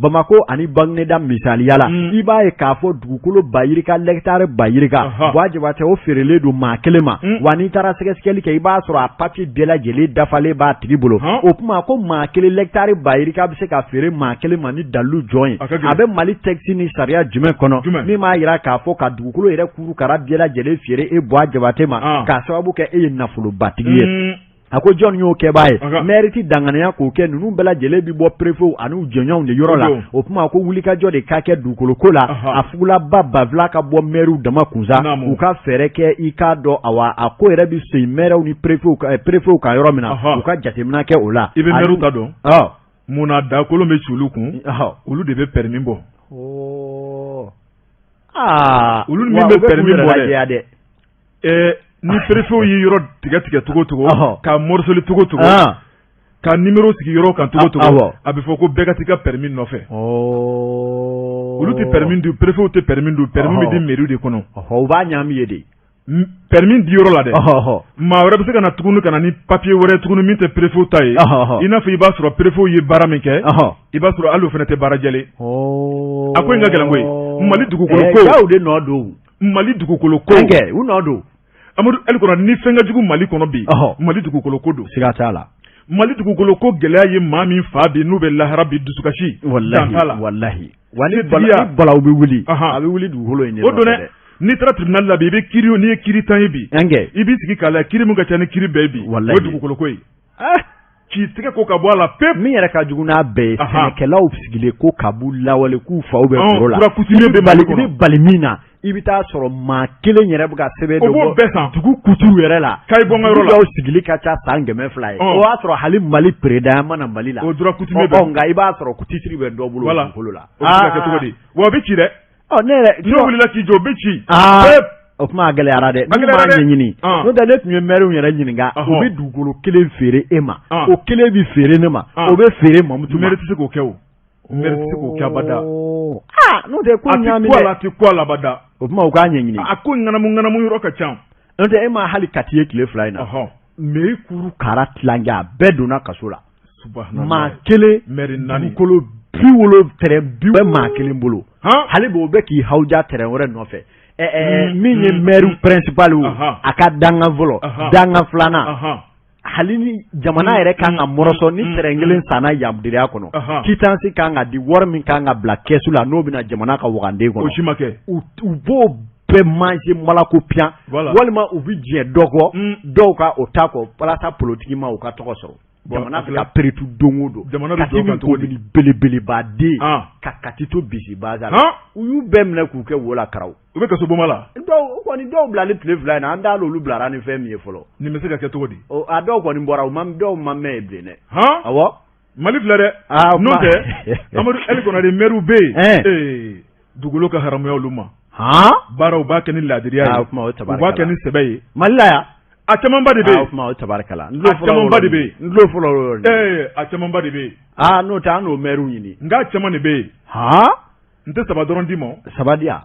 Bamako ani Bagineda misaliya la i b'a ye k'a fɔ dugukolo bayirika hectare bayirika Buwa Jabate o feerelen don maa kelen ma wa n'i taara sɛgɛsɛgɛli kɛ i b'a sɔrɔ a papier bɛɛ lajɛlen dafalen b'a tigi bolo o kuma ko maa kelen hectare bayirika bɛ se ka feere maa kelen ma ni dalilu jɔn ye a bɛ Mali texte ni sariya jumɛn kɔnɔ min b'a jira k'a fɔ ka dugukolo yɛrɛ kuru kara bɛɛ lajɛlen feere e Buwa Jabate ma k'a sababu kɛ e ye nafolobatigi ye a ko jɔn y'o kɛ b'a ye maire ti danganiya k'o kɛ ninnu bɛɛ lajɛlen bi bɔ préfet ani u jɔnɲɔgɔnw de yɔrɔ la o kuma ko wulikajɔ de ka kɛ dugukolo ko la a fugulaba bafila ka bɔ maire dama kunsa u ka fɛɛrɛ kɛ i k'a dɔn awa a ko yɛrɛ bi segin maire ni préfet ka yɔrɔ min na u ka jateminɛ kɛ o la i bɛ maire ta dɔn munna dakolon bɛ ci olu kun olu de bɛ permis bɔ olu min bɛ permis bɔ dɛ ni préfet yi yɔrɔ tigɛ cogo ka morceli cogo ka numéro sigi yɔrɔ kan cogo a bɛ fɔ ko bɛɛ ka t'i ka permis nɔfɛ olu tɛ permis du préfet tɛ permis du permis bɛ di mairie de kɔnɔ u b'a ɲagami ye de permis di yɔrɔ la dɛ maa wɛrɛ bɛ se ka na tuguni ka na ni papier wɛrɛ tuguni min tɛ préfet ta ye i n'a fɔ i b'a sɔrɔ préfet ye baara min kɛ i b'a sɔrɔ hali o fana tɛ baara jɛlen a ko in ka gɛlɛn koyi Mali dugukolo ko de nɔ don Mali dugukolo ko u nɔ don Amadu Ali kɔnɔ ni fɛn ka jugu Mali kɔnɔ bi Mali dugukolo ko don siga t'a la Mali dugukolo ko gɛlɛya ye maa min fa bi n'u bɛ lahara bi dusukasi wallahi wa ni balaw bɛ wuli a bɛ wuli dugukolo in o don dɛ n'i taara tribunal la bi i bɛ kiiri n'i ye kiiri tan ye bi i b'i sigi k'a la kiiri min ka ca ni kiiri bɛɛ ye bi o ye dugukolo ko ye k'i tɛgɛ ko ka bɔ a la pewu min yɛrɛ ka jugu n'a bɛɛ ye sɛnɛkɛlaw sigilen ko ka b'u lawale k'u faw bɛ foro la i bɛ bali min na i bɛ taa sɔrɔ maa kelen yɛrɛ bɛ ka sɛbɛn dɔ bɔ dugu kutu yɛrɛ la yɔrɔ sigili ka ca san 100 ye o y'a sɔrɔ hali Mali président mana Mali la nka i b'a sɔrɔ titre bɛ dɔ bolo dugukolo la o bɛ kɛ cogo di wa o bɛ ci dɛ ne yɛrɛ n'o wulila k'i jɔ o bɛ ci o kuma gɛlɛyara dɛ n'u m'a ɲɛɲini n'o tɛ ne tun ye maire yɛrɛ ɲininka o bɛ dugukolo kelen feere e ma o kelen bi feere ne ma o bɛ feere Mamutu ma maire tɛ se k'o kɛ o maire tɛ se k'o kɛ abada n'o tɛ ko ɲaami dɛ a tɛ ko a la abada o kuma o k'a ɲɛɲini a ko ŋanamu yɔrɔ ka ca n'o tɛ e ma hali kati ye tile 2 in na mairie kuru kara tilancɛ a bɛɛ donna kaso la maa kelen dugukolo 70 bɛ maa kelen bolo hali bi o bɛ k'i hawuja terrain wɛrɛ nɔfɛ min ye maire principal a ka dangan fɔlɔ dangan filanan hali ni jamana yɛrɛ kan ka mɔrɔsɔ ni terrain kelen sanna yamudenya kɔnɔ quittance kan ka di wari min kan ka bila caisse la n'o bɛna jamana ka waganden kɔnɔ o si ma kɛ u b'o bɛɛ manger malako piyan walima u bɛ diɲɛ dɔ kɔ dɔw ka o ta kɔ walasa politique ma u ka tɔgɔ sɔrɔ jamana bɛ ka peretu don o don kati min ko ni belebelebaden ka kati to bisi baza la u y'u bɛɛ minɛ k'u kɛ wola karaw u bɛ kaso boma la dɔw bilali tile 2 in na an t'a olu bilara ni fɛn min ye fɔlɔ nin bɛ se ka kɛ cogo di a dɔw kɔni bɔra dɔw ma mɛn ye bilen dɛ awɔ Mali filɛ dɛ n'o tɛ Amadu Ali Konare maire bɛ yen dugukolo ka haramuya olu ma baara u b'a kɛ ni laadiriya ye u b'a kɛ ni sɛbɛ ye Mali la yan a camanba de bɛ yen o kuma o tabarikala a camanba de bɛ yen n tulo fɔlɔ a camanba de bɛ yen n'o tɛ an n'o maire ɲini nka caman de bɛ yen n tɛ saba dɔrɔn d'i ma saba di yan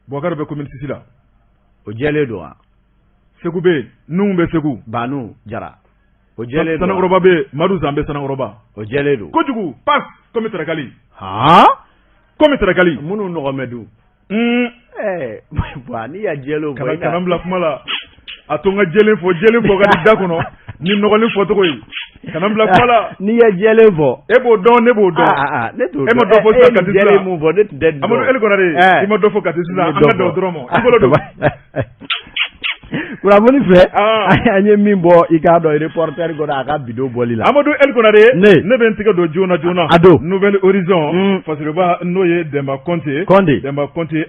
Boubacar bɛ commune 6 la o jɛlen don wa Segu bɛ yen Nuhun bɛ Segu Banu Jara o jɛlen don Sanakɔrɔba bɛ yen Madu Zan bɛ Sanakɔrɔba o jɛlen don kojugu passe comme Tarakali comme Tarakali minnu nɔgɔmɛ dun n'i ya jɛlen fɔ kana bila kuma la a to n ka jɛlen fɔ ka di da kɔnɔ ni nɔgɔlen fɔ cogo ye kana bila kuma la n'i ye jɛlen fɔ e b'o dɔn ne b'o dɔn ne t'o e ma dɔ fɔ sisan Kati sisan jɛlen mun fɔ ne tun tɛ nin dɔn Amadu Ali Konare i ma dɔ fɔ Kati sisan an ka da o dɔrɔn ma i bolo don kunnafoni fɛ an ye min bɔ i k'a dɔn reporter ko a ka bidon bɔli la Amadou El Konare ne bɛ n tigɛ don joona ado Nouvelle Horizon fasiriba n'o ye Demba Conté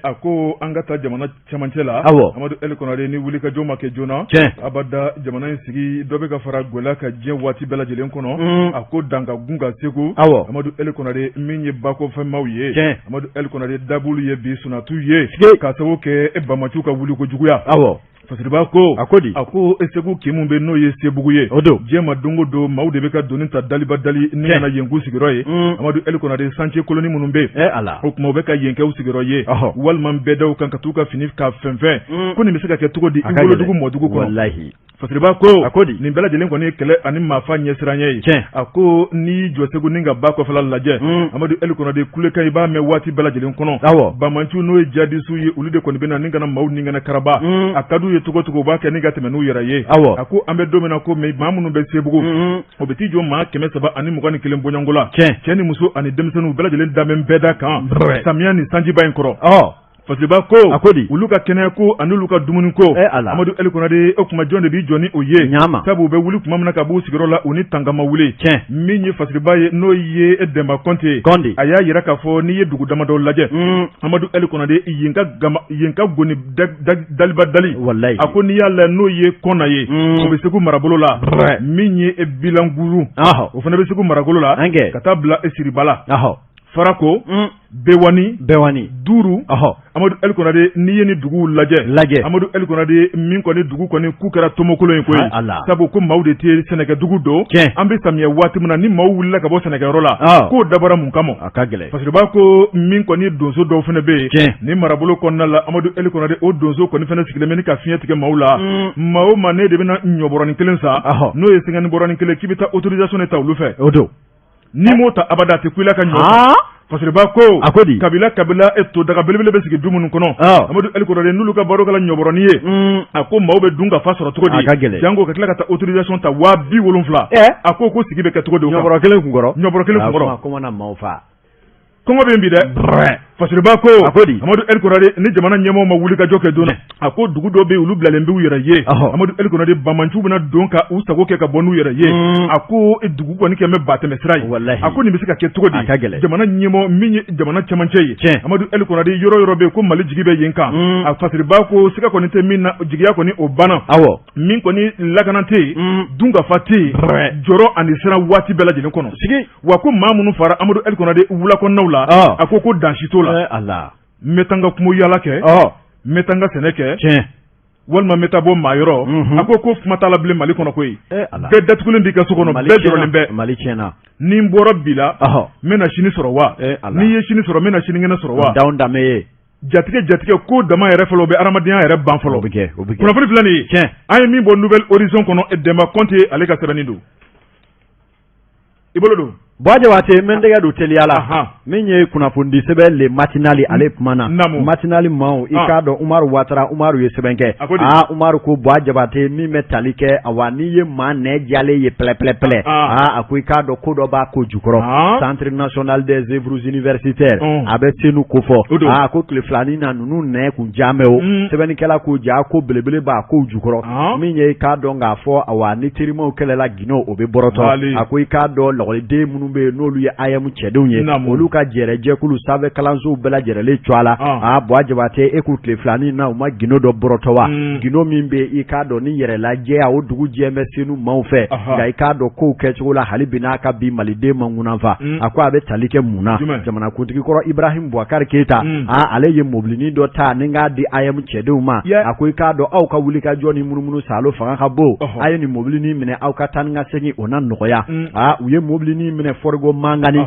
a ko an ka taa jamana cɛmancɛ la Amadou El Konare ni wuli ka jɔ ma kɛ joona abada jamana in sigi dɔ bɛ ka fara gɛlɛya ka diɲɛ waati bɛɛ lajɛlen kɔnɔ a ko dan ka gun ka segu Amadou El Konare min ye bakɔfɛnmaw ye Amadou El Konare dabulu ye bi sunatu ye ka sababu kɛ Bamaciw ka wuli ko juguya fasiriba ko a ko segu kimu bɛ n'o ye Sebugu ye diɲɛ ma don o don maaw de bɛ ka doni ta daliba dali ni kana yenku sigiyɔrɔ ye Amadou El Konare santier colonie minnu bɛ o kuma u bɛ ka yenkɛw sigiyɔrɔ ye walima bɛɛ daw kan ka t'u ka fini ka fɛnfɛn ko nin bɛ se ka kɛ cogo di i wolodugu mɔdugu kɔnɔ fasiriba ko nin bɛɛ lajɛlen kɔni kɛlɛ ani maafa ɲɛsiranya ye a ko n'i jɔ segu ni ka ba kɔfɛla lajɛ Amadou El Konare kulekan i b'a mɛn waati bɛɛ lajɛlen kɔnɔ Bamaciw n'o ye jadisiw ye olu de kɔni bɛ na ni kana maaw ni kana karaba a ka d'u ye cogo u b'a kɛ ni ka tɛmɛ n'u yɛrɛ ye a ko an bɛ don min na ko mais maa minnu bɛ Sebugu o bɛ t'i jɔ maa 321 bɔɲɔngo la cɛ ni muso ani denmisɛnninw bɛɛ lajɛlen damɛ bɛɛ da kan samiya ni sanjiba in kɔrɔ fasiriba ko olu ka kɛnɛ ko ani olu ka dumuni ko Amadou El Konare o kuma jɔn de b'i jɔ ni o ye sabu u bɛ wuli tuma min na ka b'u sigiyɔrɔ la u ni tangama wuli min ye fasiriba ye n'o ye Demba Conté a y'a yira k'a fɔ n'i ye dugu damadɔ lajɛ Amadou El Konare yen ka goni daliba dali a ko n'i y'a lajɛ n'o ye Kɔna ye o bɛ Segu marabolo la min ye Bilanguru o fana bɛ Segu marabolo la ka taa bila Siribala Farako Bewani Duru Amadou El Konare n'i ye ni dugu lajɛ Amadou El Konare min kɔni dugu kɔni k'u kɛra tomokolo in koyi sabu ko maaw de tɛ sɛnɛkɛ dugu don an bɛ samiyɛ waati min na ni maaw wulila ka bɔ sɛnɛkɛyɔrɔ la k'o dabara mun kama fasiriba ko min kɔni donso dɔw fana bɛ yen ni marabolo kɔnɔna la Amadou El Konare o donso kɔni fana sigilen bɛ ni ka fiɲɛ tigɛ maaw la maa o maa ne de bɛna ɲɔbɔrɔnin kelen sa n'o ye 50 bɔrɔnin kelen k'i bɛ taa autorisation de ta olu fɛ ni m'o ta abada tɛ ku i la ka ɲɔ fasiriba ko kabila to daga belebele bɛ sigi du minnu kɔnɔ Amadou El Konare n'olu ka baro kɛla ɲɔbɔrɔnin ye a ko maaw bɛ dun ka fa sɔrɔ cogo di jango ka tila ka taa autorisation ta 70,000 a ko sigi bɛ kɛ cogo di ɲɔbɔrɔ kelen kun kɔrɔ kɔngɔ bɛ bi dɛ fasiriba ko Amadou El Konare ni jamana ɲɛmɔgɔw ma wuli ka jɔ kɛ donna a ko dugu dɔ bɛ olu bilalen b'u yɛrɛ ye Amadou El Konare Bamaciw bɛna don ka u sago kɛ ka bɔ n'u yɛrɛ ye a ko dugu kɔni kɛmɛ ba tɛmɛ sira ye a ko nin bɛ se ka kɛ cogo di jamana ɲɛmɔgɔ min ye jamana cɛmancɛ ye Amadou El Konare yɔrɔ bɛ ko Mali jigi bɛ yen kan a fasiriba ko siga kɔni tɛ min na jigiya kɔni o banna min kɔni lakana tɛ yen dun ka fa tɛ yen jɔrɔ ani siran waati bɛɛ lajɛlen kɔnɔ wa ko maa minnu fara Amadou El Konare wulakɔnɔnaw la a ko dansi t'o la n bɛ taa n ka kungo yaala kɛ n bɛ taa n ka sɛnɛ kɛ walima n bɛ taa bɔ maa yɔrɔ a ko kuma t'a la bilen Mali kɔnɔ koyi bɛɛ datugulen b'i ka so kɔnɔ bɛɛ jɔrɔlen bɛ ni n bɔra bi la n bɛna sini sɔrɔ wa n'i ye sini sɔrɔ n bɛna sinikɛnɛ sɔrɔ wa jatigɛ ko dama yɛrɛ fɔlɔ o bɛ adamadenya yɛrɛ ban fɔlɔ kunnafoni filɛ nin ye an ye min bɔ Nouvelle Horizon kɔnɔ Demba Conté ale ka sɛbɛnni don i bolo don Jabate men dɛgɛ don teliya la min ye kunnafoni sɛbɛn le matinali ale kumana matinali maaw i k'a dɔn Umaru Watara Umaru ye sɛbɛn kɛ Umaru ko Jabate min bɛ tali kɛ awa n'i ye maa nɛ jalen ye pɛlɛ a ko i k'a dɔn ko dɔ b'a ko jukɔrɔ Centre national des œuvres universitaires a bɛ Senu ko fɔ a ko tile filanin na ninnu nɛ kun jaamɛ o sɛbɛnnikɛla ko ja ko belebele b'a ko jukɔrɔ min ye i k'a dɔn k'a fɔ awa ni terimaw kɛlɛla Guinée o bɛ bɔrɔtɔ a ko i k'a dɔn lakɔliden minnu bɛ n'olu ye IAM cɛdenw ye olu ka jɛrɛjɛkulu sanfɛ kalansow bɛɛ lajɛlen cɔ a la Jabate e k'u tile filanin na u ma Guinée dɔ bɔrɔtɔ wa Guinée min bɛ i k'a dɔn ni yɛrɛlajɛ o dugu jɛ bɛ Senu maaw fɛ nka i k'a dɔn kow kɛcogo la hali bi n'a ka bi maliden ma ŋunanfa a ko a bɛ tali kɛ mun na jamanakuntigi kɔrɔ Ibrahim Boubacar Keita ale ye mobilinin dɔ ta ni k'a di IAM cɛdenw ma a ko i k'a dɔn aw ka wuli ka jɔ ni munumunu salo fanga ka bon a ye nin mobilinin minɛ aw ka taa ni ka segin o na nɔgɔya u ye mobilinin minɛ Forigo Mangani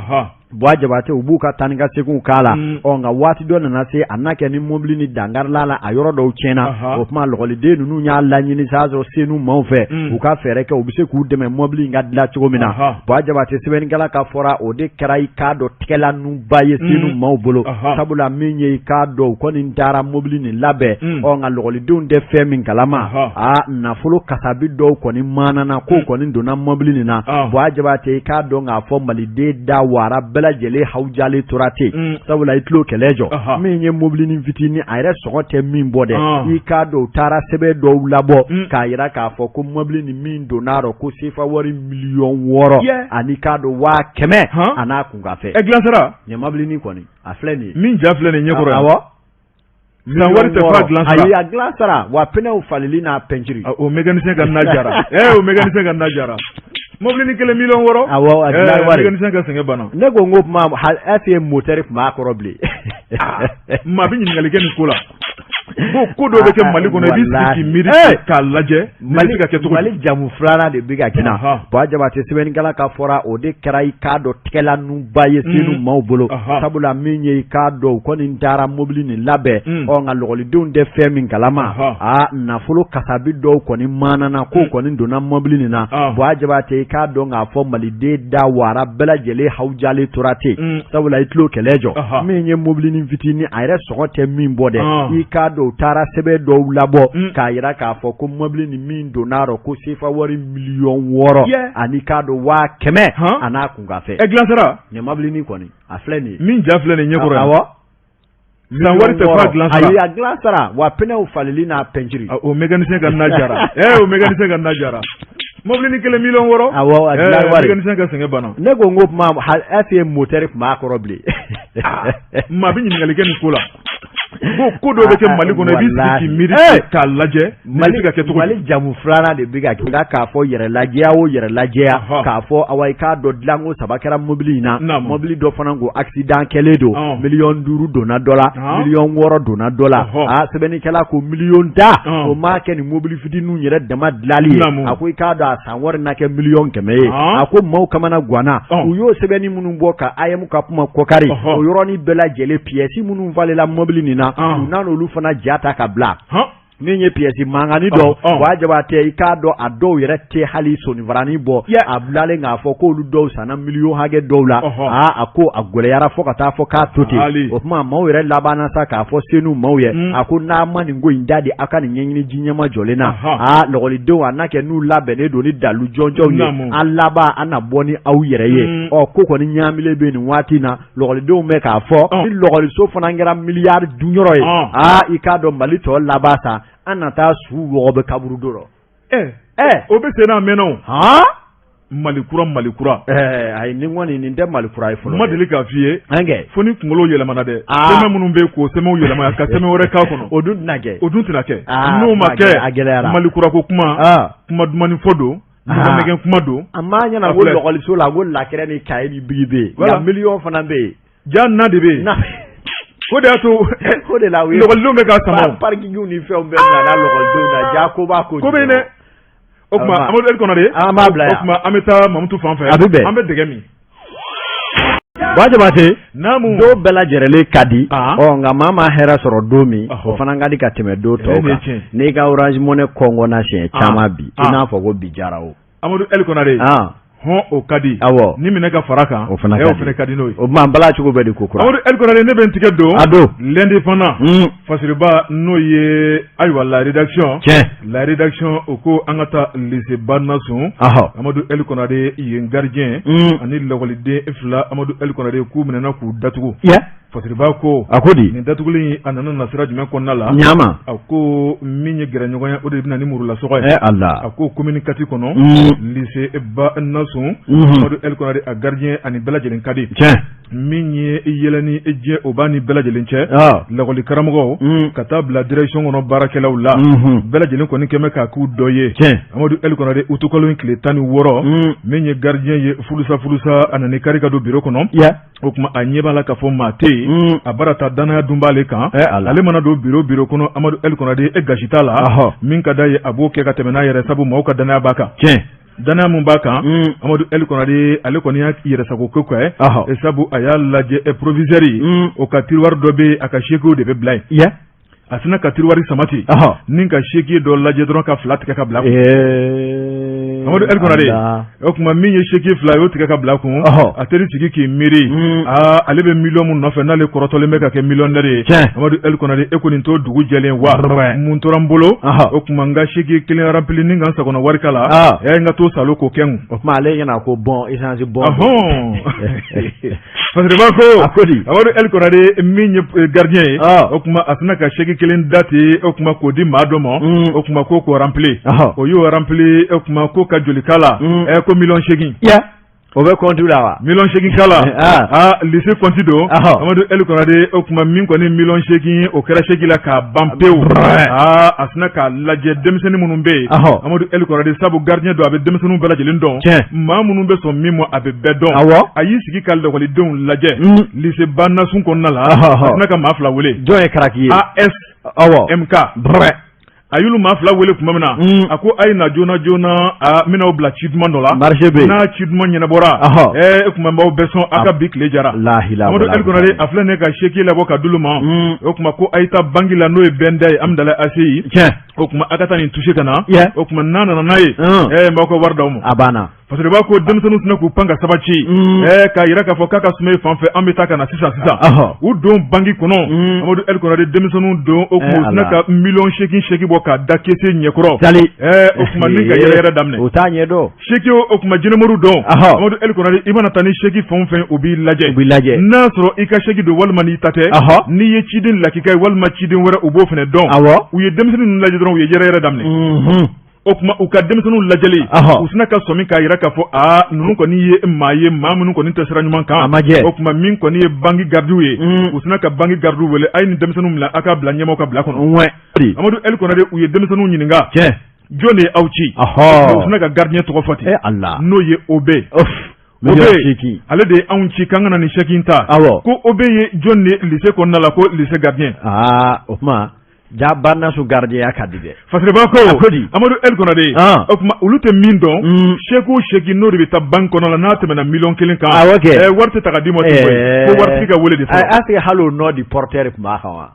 Jabate u b'u ka taa ni ka seginw k'a la nka waati dɔ nana se a n'a kɛ ni mobili ni dangarila la a yɔrɔ dɔw tiɲɛna o tuma lakɔliden ninnu y'a laɲini sa sɔrɔ Senu maaw fɛ u ka fɛɛrɛ kɛ u bɛ se k'u dɛmɛ mobili in ka dilan cogo min na Jabate sɛbɛnnikɛla ka fɔra o de kɛra i k'a dɔn tigɛla ninnuba ye Senu maaw bolo sabula min ye i k'a dɔn u kɔni taara mobili nin labɛn nka lakɔlidenw tɛ fɛn min kalama nafolo kasabi dɔw kɔni maanana k'o kɔni donna mobili nin na Jabate i k'a dɔn k'a fɔ maliden da wara bɛɛ bɛɛ lajɛlen hawujalen tora ten sabula i tulo kɛlɛ jɔ min ye mobili ni fitinin a yɛrɛ sɔngɔ tɛ min bɔ dɛ i k'a dɔn u taara sɛbɛn dɔw labɔ k'a yira k'a fɔ ko mobili ni min donn'a rɔ ko sefa wari miliyɔn 6 ani k'a dɔn 100,000 a n'a kun ka fɛ dilansara nin mobili ni kɔni a filɛ nin ye min ja filɛ nin ɲɛkɔrɔ awɔ san wari tɛ fa dilansara ayi a dilan sara wa pneu falili n'a peinture o mécanicien ka na jara o mécanicien ka na jara mobili ni 1 miliyɔn 6 awɔ a dilan wari mécanicien ka sɛgɛn banna ne ko n ko kuma est-ce que moteur tun b'a kɔrɔ bilen maa bɛ ɲininkali kɛ nin ko la ko dɔ bɛ kɛ Mali kɔnɔ i b'i sigi k'i miiri k'a lajɛ Mali ka kɛ cogo Mali jamu filanan de bɛ ka kɛ na bon Jabate sɛbɛnnikɛla ka fɔra o de kɛra i k'a dɔn tɛgɛlaninba ye senu maaw bolo sabula min ye i k'a dɔn u kɔni taara mobili nin labɛn nka lɔgɔlidenw tɛ fɛn min kalama nafolo kasabi dɔw kɔni maanana k'o kɔni donna mobili nin na bon Jabate i k'a dɔn k'a fɔ maliden da wara bɛɛ lajɛlen hawujalen tora ten sabula i tulo kɛlɛ jɔ min ye mobili ni fitinin a yɛrɛ sɔngɔ tɛ min bɔ dɛ i k'a dɔn u taara sɛbɛn dɔw labɔ k'a yira k'a fɔ ko mobili ni min donn'a rɔ ko sefa wari miliyɔn 6 ani k'a dɔn 100,000 a n'a kun ka fɛ dilansara nin mobili ni kɔni a filɛ nin ye min ja filɛ nin ɲɛkɔrɔ awɔ san wari tɛ fa dilansara ayi a dilan sara wa pneu falili n'a peinture o mécanicien ka na jara o mécanicien ka na jara mobili ni 1 miliyɔn 6 awɔ a dilan wari mécanicien ka sɛgɛn banna ne ko n ko kuma est-ce que moteur tun b'a kɔrɔ bilen maa bɛ ɲininkali kɛ nin ko la ko dɔ bɛ kɛ Mali kɔnɔ i b'i sigi k'i miiri k'a lajɛ Mali ka kɛ cogo Mali jamu filanan de bɛ ka kɛ nka k'a fɔ yɛrɛ lajɛya o yɛrɛ lajɛya k'a fɔ awa i k'a dɔn dilanko 3 kɛra mobili in na mobili dɔ fana ko accident kɛlen don miliyɔn 5 donna dɔ la miliyɔn 6 donna dɔ la sɛbɛnnikɛla ko miliyɔn 10 o m'a kɛ nin mobili fitininw yɛrɛ dama dilali ye a ko i k'a dɔn a san wari na kɛ miliyɔn 100 ye a ko maaw kamana guwanna u y'o sɛbɛnni minnu bɔ ka AM ka kuma kɔkari o yɔrɔnin bɛɛ lajɛlen pièces minnu falela mobili nin na u nana olu fana ja ta ka bila min ye pièce mangani dɔw wa Jabate i k'a dɔn a dɔw yɛrɛ tɛ hali sonivarani bɔ a bilalen k'a fɔ k'olu dɔw sanna miliyɔn hakɛ dɔw la a ko a gɛlɛyara fo ka taa fɔ k'a to ten o tuma maaw yɛrɛ labanna sa k'a fɔ senu maaw ye a ko n'a ma nin ko in da di a ka nin ɲɛɲini ji ɲɛma jɔlen na lɔgɔlidenw a n'a kɛ n'u labɛnnen don ni dalu jɔnjɔnw ye an laban an na bɔ ni aw yɛrɛ ye ko kɔni ɲaamile bɛ nin waati in na lɔgɔlidenw bɛ k'a fɔ ni lɔgɔliso fana kɛra miliyari dunyɔrɔ ye i k'a dɔn Mali tɔ laban sa an na taa su wɔgɔ bɛ kaburu dɔ rɔ o bɛ sen n'a mɛnna o Mali kura ayi nin kɔni nin tɛ Mali kura ye fɔlɔ ma deli k'a f'i ye fo ni kunkolo yɛlɛmana dɛ sɛmɛ minnu bɛ k'o sɛmɛw yɛlɛma ka sɛmɛ wɛrɛ k'a kɔnɔ o dun tɛna kɛ n'o ma kɛ a gɛlɛyara Mali kura ko kuma dumanin fɔ don nɛgɛn kuma don a ma ɲɛna ko lɔgɔliso la ko lakɛrɛ ni kaye ni bigi bɛ yen nka miliyɔn fana bɛ yen ja na de bɛ yen o de y'a to o de la lɔgɔlidenw bɛ k'a sama parikingiw ni fɛnw bɛ nana lɔgɔlidenw na ja ko b'a ko bɛ dɛ o tuma Amadu Eli Kɔnare an b'a bila yan o tuma an bɛ taa Mamutu fan fɛ a bɛ bɛn an bɛ dɛgɛ min Jabate naamu don bɛɛ lajɛlen ka di nka maa ma hɛrɛ sɔrɔ don min o fana ka di ka tɛmɛ don tɔw kan n'i ka Orange Money kɔngɔnna siɲɛ caman bi i n'a fɔ ko bi jara o Amadu Eli Kɔnare o ka di ni minɛ ka fara kan o fana ka di n'o ye o tuma bala cogo bɛɛ de ko kura Amadu Eli Kɔnare ne bɛ n tigɛ don a don lundi fana fasiriba n'o ye ayiwa la rédaction o ko an ka taa lycée Banasun Amadu Eli Kɔnare yen gardien ani lɔgɔliden 2 Amadu Eli Kɔnare k'u minɛna k'u datugu fasiriba ko a ko di nin datuguli a nana na sira jumɛn kɔnɔna la ɲama a ko min ye gɛrɛɲɔgɔn ye o de bɛna ni murulasogo ye Allah a ko commune 4 kɔnɔ lycée Banasun Amadu Eli Kɔnare a gardien ani bɛɛ lajɛlen ka di min ye yɛlɛni diɲɛ o b'a ni bɛɛ lajɛlen cɛ lakɔli karamɔgɔw ka taa bila direction kɔnɔ baarakɛlaw la bɛɛ lajɛlen kɔni kɛmɛ k'a k'u dɔ ye Amadu Eli Kɔnare utukalo in tile 16 min ye gardien ye furusa a nana kari ka don bureau kɔnɔ o tuma a ɲɛ b'a la k'a fɔ maa tɛ yen a bara ta danaya dun b'ale kan ale mana don bureau kɔnɔ Amadu Eli Kɔnare gasi t'a la min ka d'a ye a b'o kɛ ka tɛmɛ n'a yɛrɛ sabu maaw ka danaya b'a kan danaya mun b'a kan Amadu Eli Kɔnare ale kɔni y'a yɛrɛsago ko kɛ sabu a y'a lajɛ proviseur o ka tiroir dɔ bɛ a ka sekiw de bɛ bila yen a sina ka tiroir samati ni ka seki dɔ lajɛ dɔrɔn ka 2 tigɛ ka bila kun Amadu Eli Kɔnare o tuma min ye seki 2 y'o tigɛ ka bila kun a teri sigi k'i miiri ale bɛ miliyɔn mun nɔfɛ n'ale kɔrɔtɔlen bɛ ka kɛ miliyɔnɛri ye Amadu Eli Kɔnare e kɔni t'o dugu jɛlen wa mun tora n bolo o tuma n ka seki 1 rempli ni n ka n sagona wari k'a la n ka t'o salo k'o kɛ n kun o tuma ale ɲɛna ko bon essence bon fasiriba ko akodi Amadu El Konare min ye gardien o kuma asina ka chèque kelen date o kuma ko di madomo o kuma ko remplir o yo remplir o kuma ko ka joli kala ko million chèque o bɛ compte la wa million chèque kala lycée compte do Amadu El Konare o kuma min ko ni million chèque o kɛra chèque la ka bampew asina ka lajɛ denmisɛnnin minnu bɛ Amadu El Konare sabu gardien do a bɛ denmisɛnninw bɛɛ lajɛlen dɔn maa minnu bɛ sɔn min ma a bɛ bɛɛ dɔn a y'i sigi ka lakɔlidenw lajɛ lycée Banasun kɔnɔna la asina ka maa fila wele jɔn ye karaki ye AS MK a y'olu maa fila wele tuma min na a ko a ye na joona a mina o bila ci duman dɔ la n'a ci duman ɲɛnabɔra e kuma b'aw bɛɛ sɔn a ka bi tile jara Amadu El Konare a filɛ ne ka chèque labɔ ka d'olu ma o kuma ko a ye taa banque la n'o ye BNDA ye Amidalayi ACI o kuma a ka taa nin touché ka na o kuma n'a nana n'a ye n b'aw ka wari d'aw ma a banna parce que b'a ko denmisɛnninw tɛna k'u pan ka sabati k'a yira k'a fɔ k'a ka suma ye fan fɛ an bɛ taa ka na sisan u don banque kɔnɔ Amadu El Konare denmisɛnninw don o kuma u tɛna ka million chèque bɔ k'a da kese ɲɛkɔrɔ o kuma ni ka yɛrɛ daminɛ o t'a ɲɛ dɔn chèque o kuma jinɛmuru dɔn Amadu El Konare i mana taa ni chèque fɛn o fɛn o b'i lajɛ n'a sɔrɔ i ka chèque don walima n'i ta tɛ n'i ye ciden lakika ye walima ciden wɛrɛ u b'o fɛnɛ dɔn u ye denmisɛnnin ninnu lajɛ dɔrɔn u ye yɛrɛ daminɛ o kuma u ka denmisɛnninw lajɛli u sina ka sɔmi k'a yira k'a fɔ ninnu kɔni ye maa ye maa minnu kɔni tɛ sira ɲuman kan o kuma min kɔni ye banque gardiw ye u sina ka banque gardiw wele a ye nin denmisɛnninw minɛ a ka bila ɲɛmaaw ka bila kɔnɔ Amadu El Konare u ye denmisɛnninw ɲininka jɔn de ye aw ci u sina ka gardien tɔgɔ fɔ ten n'o ye OB ale de ye anw ci k'an ka na nin chèque in ta ko OB ye jɔn de lycée kɔnɔna la ko lycée gardien o kuma ja Banasun gardien ka di dɛ fasiriba ko Amadu El Konare o kuma olu tɛ min dɔn chèque o chèque n'o de bɛ taa banque kɔnɔ la n'a tɛmɛna million kelen kan wari tɛ ta ka d'i ma ten ko waritigi ka wele de fɔlɔ est-ce que hali o nɔ di porteur tun b'a kan wa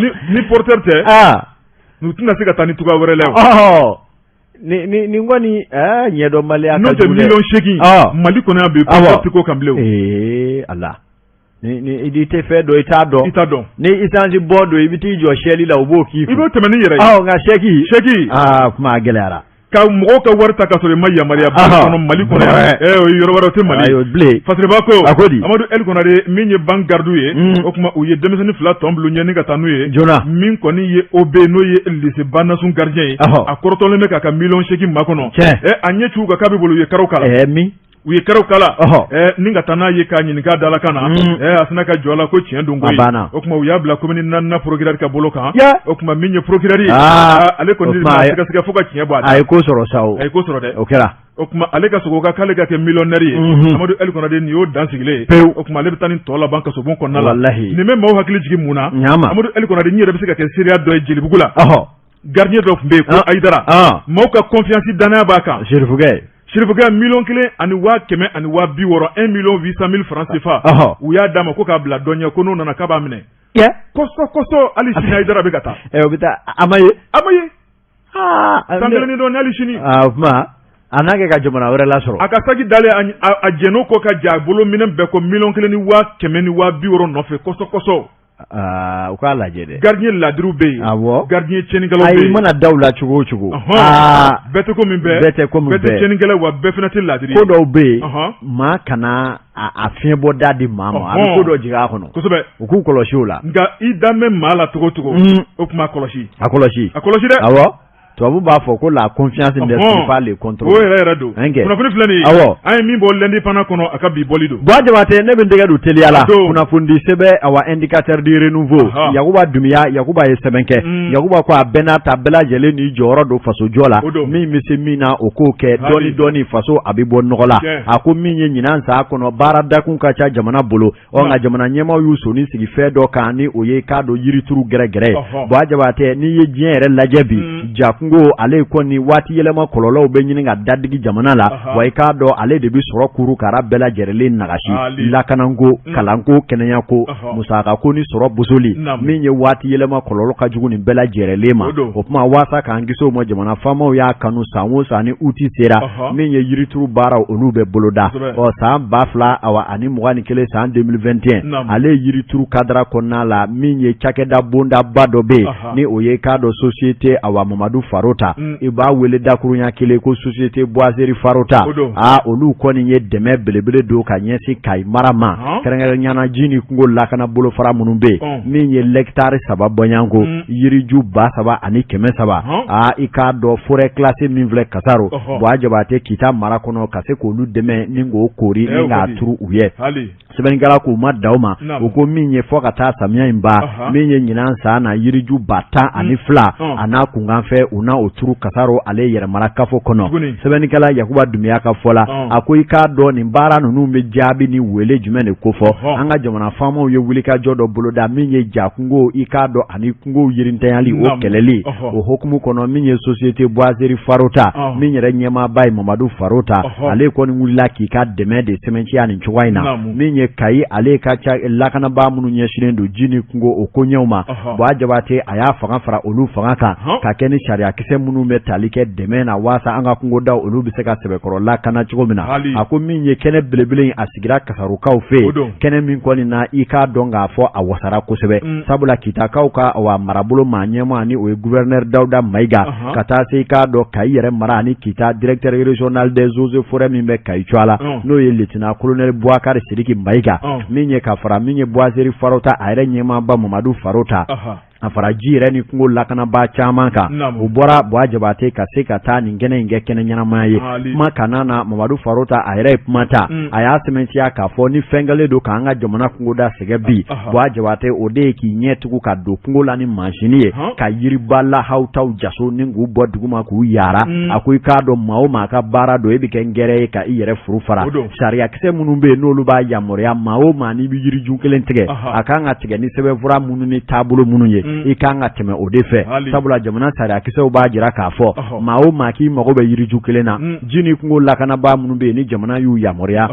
ni porteur tɛ n'u tɛna se ka taa ni cogoya wɛrɛ la nin kɔni ɲɛdɔnbaliya n'o tɛ million chèque Mali kɔnɔ yan bi porteur tɛ k'o kan bilen ala ni i tɛ fɛn dɔn i t'a dɔn ni essence bɔ don i bɛ t'i jɔ sɛli la u b'o k'i kun i b'o tɛmɛ ni yɛrɛ ye nka chèque kuma gɛlɛyara ka mɔgɔw ka wari ta ka sɔrɔ i ma yamaruya kɔnɔ Mali kɔnɔ o yɔrɔ wɛrɛ tɛ Mali fasiriba ko Amadu El Konare min ye banque gardiw ye o kuma u ye denmisɛnnin fila tɔn bila ɲɛni ka taa n'u ye min kɔni ye OB n'o ye lycée Banasun gardien ye a kɔrɔtɔlen bɛ k'a ka million chèque makɔnɔ a ɲɛ ci u ka k'a bɛ bolo u ye karaw kala u ye kɛraw kala ni ka taa n'a ye k'a ɲininka dala kan na a sina ka jɔ a la ko tiɲɛ don koyi o kuma u y'a bila commune naaninan procureur ka bolo kan o kuma min ye procureur ye ale kɔni bɛna sɛgɛsɛgɛ fo ka tiɲɛ bɔ a da a ye ko sɔrɔ sa a ye ko sɔrɔ dɛ o kɛra o kuma ale ka sogo k'ale ka kɛ millionnaire ye Amadu El Konare nin y'o dan sigilen o kuma ale bɛ taa nin tɔ laban kaso bon kɔnɔna la nin bɛ maaw hakili jigin mun na Amadu El Konare n yɛrɛ bɛ se ka kɛ seereya dɔ ye Jelibugu la gardien dɔ tun bɛ yen ko Ayidara maaw ka confiance danaya b'a kan Sirifukɛ million 1,250,000 1,800,000 francs CFA u y'a d'a ma ko k'a bila dɔn ɲɛ ko n'o nana k'a b'a minɛ kɔsɔ hali sini Ayidara bɛ ka taa o bɛ taa a ma ye san kelen dɔn hali sini o kuma a n'a kɛ ka jamana wɛrɛ lasɔrɔ a ka saki dalen a jɛn'o kɔ ka ja a bolo minɛn bɛɛ ko million 1,250,000 nɔfɛ kɔsɔ u k'a lajɛ dɛ gardien ladiriw bɛ yen gardien tiɲɛnikɛlaw bɛ yen ayi mana daw la cogo o cogo bɛɛ tɛ ko min bɛɛ bɛɛ tɛ tiɲɛnikɛla wa bɛɛ fana tɛ ladiri ko dɔw bɛ yen maa kana a fiɲɛ bɔ da di maa ma a bɛ ko dɔ jigin a kɔnɔ kosɛbɛ u k'u kɔlɔsi o la nka i da mɛn maa la cogo o cogo o kuma kɔlɔsi dɛ awɔ tubabu b'a fɔ ko la confiance ne suffit pas le contrôle o yɛrɛ don kunnafoni filɛ nin ye an ye min bɔ lundi fana kɔnɔ a ka bi bɔli don Buwa Jabate ne bɛ n tɛgɛ don teliya la kunnafoni sɛbɛn indicateur de renouveau Yakuba Dumiya Yakuba ye sɛbɛn kɛ Yakuba ko a bɛɛ n'a ta bɛɛ lajɛlen ni jɔyɔrɔ don faso jɔ la min bɛ se min na o k'o kɛ dɔɔni faso a bɛ bɔ nɔgɔ la a ko min ye ɲinan san kɔnɔ baara dakun ka ca jamana bolo nka jamana ɲɛmaaw y'u soni sigi fɛn dɔ kan ni o ye k'a dɔn yirituru gɛrɛgɛrɛ Buwa Jabate n'i ye diɲɛ yɛrɛ lajɛ bi jakungo ale kɔni waati yɛlɛma kɔlɔlɔw bɛ ɲini ka dadigi jamana la wa i k'a dɔn ale de bɛ sɔrɔ kuru kara bɛɛ lajɛlen nagasi lakanako kalanko kɛnɛyako musakako ni sɔrɔ bosoli min ye waati yɛlɛma kɔlɔlɔ ka jugu nin bɛɛ lajɛlen ma o kuma waasa k'an kisi o ma jamana faamaw y'a kanu san o san ni uti sera min ye yirituru baaraw olu bɛ boloda san 2021 san 2021 ale yirituru kadara kɔnɔna la min ye cakɛda bondaba dɔ bɛ yen ni o ye k'a dɔn société Awa Mamadu Fa Farota i b'a wele dakurunya kelen ko société boiserie Farota olu kɔni ye dɛmɛ belebele don ka ɲɛsin Kayi mara ma kɛrɛnkɛrɛnyana ji ni kungo lakana bolo fara minnu bɛ min ye hectare 3 bɔɲanko yiriju 3,000 ani 300 i k'a dɔn forêt classée min filɛ Kasaro Buwa Jabate Kita mara kɔnɔ ka se k'olu dɛmɛ ni k'o kori ni k'a turu u ye sɛbɛnnikɛla k'u ma da o ma u ko min ye fɔ ka taa samiya in ba min ye ɲinan san na yiriju 10,000 a n'a kunkanfɛ u na o turu Kasaro ale yɛrɛmara kafo kɔnɔ sɛbɛnnikɛla Yakuba Dumbuya ka fɔ la a ko i k'a dɔn nin baara ninnu bɛ jaabi ni wele jumɛn de ko fɔ an ka jamana faamaw ye wulikajɔ dɔ boloda min ye ja kungo i k'a dɔn ani kungo yirintanyali o kɛlɛli o hukumu kɔnɔ min ye société boiserie Farota min yɛrɛ ɲɛmaaba ye Mamadu Farota ale kɔni wulila k'i ka dɛmɛ de sɛmɛnciya nin cogoya in na min ye Kayi ale ka ca lakanabaa minnu ɲɛsinnen don ji ni kungo o koɲɛw ma Buwa Jabate a y'a fanga fara olu fanga kan ka kɛ ni sariyakisɛ minnu bɛ tali kɛ dɛmɛ na waasa an ka kungoda olu bɛ se ka sɛbɛkɔrɔ lakana cogo min na a ko min ye kɛnɛ belebele in a sigira Kasarokaw fɛ kɛnɛ min kɔni na i k'a dɔn k'a fɔ a wasara kosɛbɛ sabula Kitakaw ka wa marabolo maa ɲɛma ni o ye gouverneur Dawuda Mayiga ka taa se i k'a dɔn Kayi yɛrɛ mara ani Kita directeur régional des eaux et forêts min bɛ Kayi Cuala n'o ye lieutenant colonel Bouakari Sidiki Mayiga min ye ka fara min ye boiserie Farota a yɛrɛ ɲɛmaaba Mamadu Farota a fara ji yɛrɛ ni kungo lakanabaa caman kan u bɔra Buwa Jabate ka se ka taa nin kɛnɛ in kɛ kɛnɛ ɲɛnamaya ye kuma kana na Mamadu Farota a yɛrɛ ye kuma ta a y'a sɛmɛntiya k'a fɔ ni fɛn kɛlen don k'an ka jamana kungoda sɛgɛ bi Buwa Jabate o de ye k'i ɲɛ tugu ka don kungo la ni mansini ye ka yiriba lahawtaw jaso ni k'u bɔ duguma k'u yaara a ko i k'a dɔn maa o maa ka baara don e bɛ kɛ ngɛrɛ ye ka i yɛrɛ furu fara sariyakisɛ minnu bɛ yen n'olu b'a yamaruya maa o maa n'i bɛ yiriju kelen tigɛ a kan ka tigɛ ni sɛbɛnfura minnu ni taabolo minnu ye i kan ka tɛmɛ o de fɛ sabula jamana sariyakisɛw b'a jira k'a fɔ maa o maa k'i mago bɛ yiriju kelen na ji ni kungo lakanabaa minnu bɛ yen ni jamana y'u yamaruya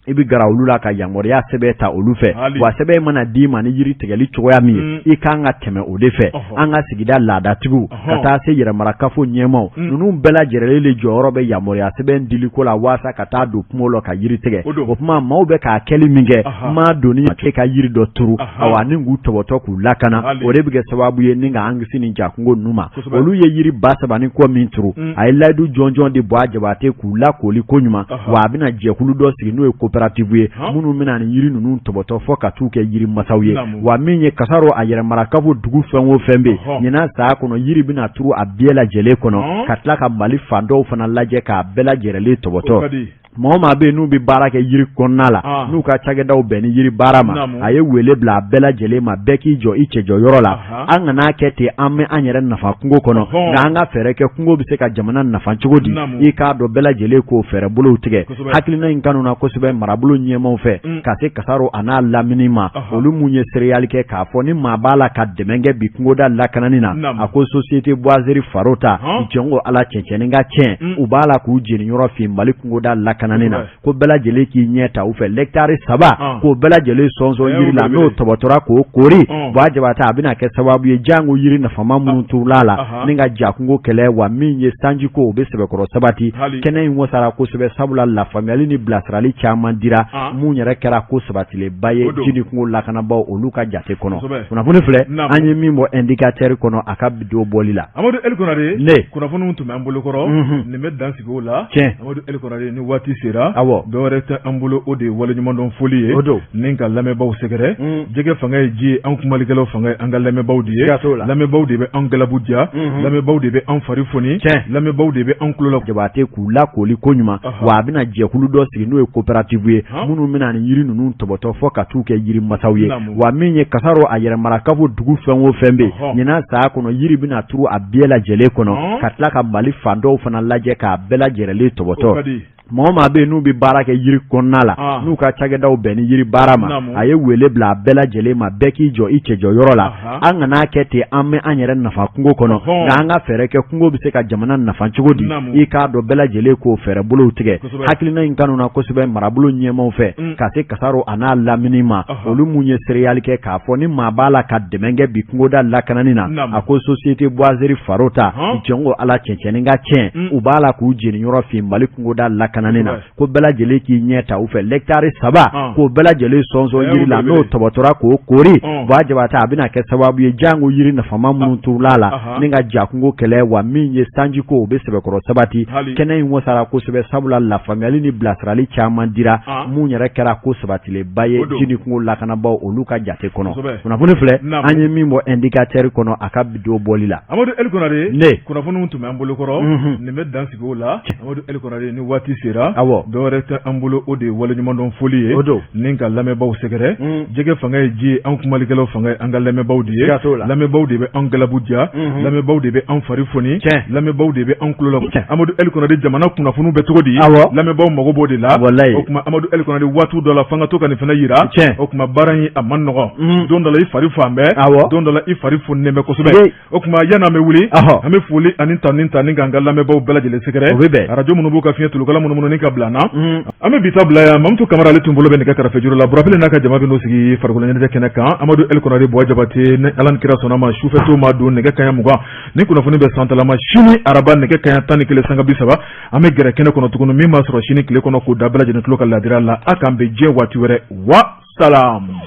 i bɛ gara olu la ka yamaruya sɛbɛn ta olu fɛ wa sɛbɛn mana d'i ma ni yiri tigɛli cogoya min ye i kan ka tɛmɛ o de fɛ an ka sigida laadatigiw ka taa se yɛrɛmarakafo ɲɛmaw ninnu bɛɛ lajɛlen de jɔyɔrɔ bɛ yamaruya sɛbɛn diliko la waasa ka taa don kungo la ka yiri tigɛ o tuma maaw bɛ k'a kɛli min kɛ maa donni k'e ka yiri dɔ turu awa ni k'u tɔbɔtɔ k'u lakana o de bɛ kɛ sababu ye ni ka an kisi nin jakungo ninnu ma olu ye yiri 3,000 ni kɔ min turu a ye layidu jɔnjɔn de Buwa Jabate k'u lakoli ko ɲuman wa a bɛna jɛkulu dɔ sigi n'o ye coopérative ye minnu bɛna ni yiri ninnu tɔbɔtɔ fɔ ka t'u kɛ yiri masaw ye wa min ye Kasaro a yɛrɛmarakafo dugu fɛn o fɛn bɛ ɲinan saa kɔnɔ yiri bɛna turu a bɛɛ lajɛlen kɔnɔ ka tila ka Mali fan dɔw fana lajɛ k'a bɛɛ lajɛlen tɔbɔtɔ maa o maa bɛ yen n'u bɛ baara kɛ yiri kɔnɔna la n'u ka cakɛdaw bɛn ni yiri baara ma a ye wele bila a bɛɛ lajɛlen ma bɛɛ k'i jɔ i cɛjɔyɔrɔ la an kana kɛ ten an bɛ an yɛrɛ nafa kungo kɔnɔ nka an ka fɛɛrɛ kɛ kungo bɛ se ka jamana nafa cogo di i k'a dɔn bɛɛ lajɛlen k'o fɛɛrɛ bolow tigɛ hakilina in kanu na kosɛbɛ marabolo ɲɛmaw fɛ ka se Kasaro a n'a lamini ma olu mun ye seereyali kɛ k'a fɔ ni maa b'a la ka dɛmɛ kɛ bi kungoda lakanani na a ko société boiserie Farota jɔnko ala cɛncɛnni ka tiɲɛ u b'a la k'u jeni yɔrɔ fin Mali kungoda lakanani na ko bɛɛ lajɛlen k'i ɲɛ ta u fɛ hectare 3 k'o bɛɛ lajɛlen sɔnsɔn yiri la n'o tɔbɔtɔra k'o kori Buwa Jabate a bɛna kɛ sababu ye jango yiri nafama minnu turula la ni ka jakungo kɛlɛ wa min ye sanjiko o bɛ sɛbɛkɔrɔ sabati kɛnɛ in wasara kosɛbɛ sabula lafaamuyali ni bilasirali caman dira mun yɛrɛ kɛra ko sabatilenba ye ji ni kungo lakanabaaw olu ka jate kɔnɔ kunnafoni filɛ an ye min bɔ indicateur kɔnɔ a ka bidon bɔli la Amadu El Konare ne kunnafoniw tun bɛ an bolo kɔrɔ nin bɛ dan sigi o la Amadu El Konare ni waati sera dɔwɛrɛ tɛ an bolo o de ye waleɲumandɔn foli ye ni ka lamɛnbaaw sɛgɛrɛ jɛgɛ fanga ye ji an kumalikɛlaw fanga ye an ka lamɛnbaaw de ye lamɛnbaaw de bɛ an galabu diya lamɛnbaaw de bɛ an fari foni lamɛnbaaw de bɛ an kulo la Jabate k'u lakoli ko ɲuman wa a bɛna jɛkulu dɔ sigi n'o ye coopérative ye minnu bɛna ni yiri ninnu tɔbɔtɔ fɔ ka t'u kɛ yiri masaw ye wa min ye Kasaro a yɛrɛmarakafo dugu fɛn o fɛn bɛ ɲinan saa kɔnɔ yiri bɛna turu a bɛɛ lajɛlen kɔnɔ ka tila ka Mali fan dɔw fana lajɛ k'a bɛɛ lajɛlen tɔbɔtɔ maa o maa bɛ yen n'u bɛ baara kɛ yiri kɔnɔna la n'u ka cakɛdaw bɛn ni yiri baara ma a ye wele bila a bɛɛ lajɛlen ma bɛɛ k'i jɔ i cɛjɔyɔrɔ la an kana kɛ ten an bɛ an yɛrɛ nafa kungo kɔnɔ nka an ka fɛɛrɛ kɛ kungo bɛ se ka jamana nafa cogo di i k'a dɔn bɛɛ lajɛlen k'o fɛɛrɛ bolow tigɛ hakilina in kanu na kosɛbɛ marabolo ɲɛmaw fɛ ka se Kasaro a n'a lamini ma olu mun ye seereyali kɛ k'a fɔ ni maa b'a la ka dɛmɛ kɛ bi kungoda lakanani na a ko société boiserie Farota jɔnko ala cɛncɛnni ka tiɲɛ u b'a la k'u jeni yɔrɔ fin Mali kungoda lakanani lakananin na ko bɛɛ lajɛlen k'i ɲɛ ta u fɛ hectare 3 ko bɛɛ lajɛlen sɔnsɔn yiri la n'o tɔbɔtɔra k'o kori ba jabata a bɛna kɛ sababu ye jango yiri nafama minnu turula la ni ka jakungo kɛlɛ wa min ye sanji ko o bɛ sɛbɛkɔrɔ sabati kɛnɛ in wasara kosɛbɛ sabula la faamuyali ni bilasirali caman dira mun yɛrɛ kɛra ko sabatilenba ye jini kungo lakanabaw olu ka jate kɔnɔ kunnafoni filɛ an ye min bɔ indicateur kɔnɔ a ka bidon bɔli la Amadou El Konare kunnafoni tun bɛ an bolo kɔrɔ nin bɛ dan sigi o la Amadou El Konare ni waati sera dɔwɛrɛ tɛ an bolo o de ye waleɲumandɔn foli ye ni ka lamɛnbaaw sɛgɛrɛ jɛgɛ fanga ye ji an kumalikɛlaw fanga an ka lamɛnbaaw de ye lamɛnbaaw de bɛ an galabu diya lamɛnbaaw de bɛ an fari foni lamɛnbaaw de bɛ an tulo la Amadou El Konare jamana kunnafoni bɛ cogo di lamɛnbaaw mago b'o de la o kuma Amadou El Konare waati dɔ la fanga to ka nin fana yira o kuma baara in a man nɔgɔn don dɔ la i fari fan bɛɛ don dɔ la i fari fonnen bɛ kosɛbɛ o kuma yan'an bɛ wuli an bɛ foli ani ta ni k'an ka lamɛnbaaw bɛɛ lajɛlen sɛgɛrɛ radio minnu b'u ka fiɲɛ tulukala munumunu ka bila an na an bɛ bi ta bila yan Mamutu Kamara ale tun bolo bɛ nɛgɛ kɛrɛfɛ juru la Burafili n'a ka jama bɛ n'o sigi farikolo ɲɛnajɛ kɛnɛ kan Amadou El Konare Buwa Jabate ni Ala ni kira sɔnna ma sufɛ to ma don nɛgɛ kaɲɛ 20 ni kunnafoni bɛ santalama sini araba nɛgɛ kaɲɛ 11 sanga 30 an bɛ gɛrɛ kɛnɛ kɔnɔ tuguni min b'a sɔrɔ sini tile kɔnɔ k'o da bɛɛ lajɛlen tulo ka ladira la a k'an bɛ diɲɛ waati wɛrɛ wa salam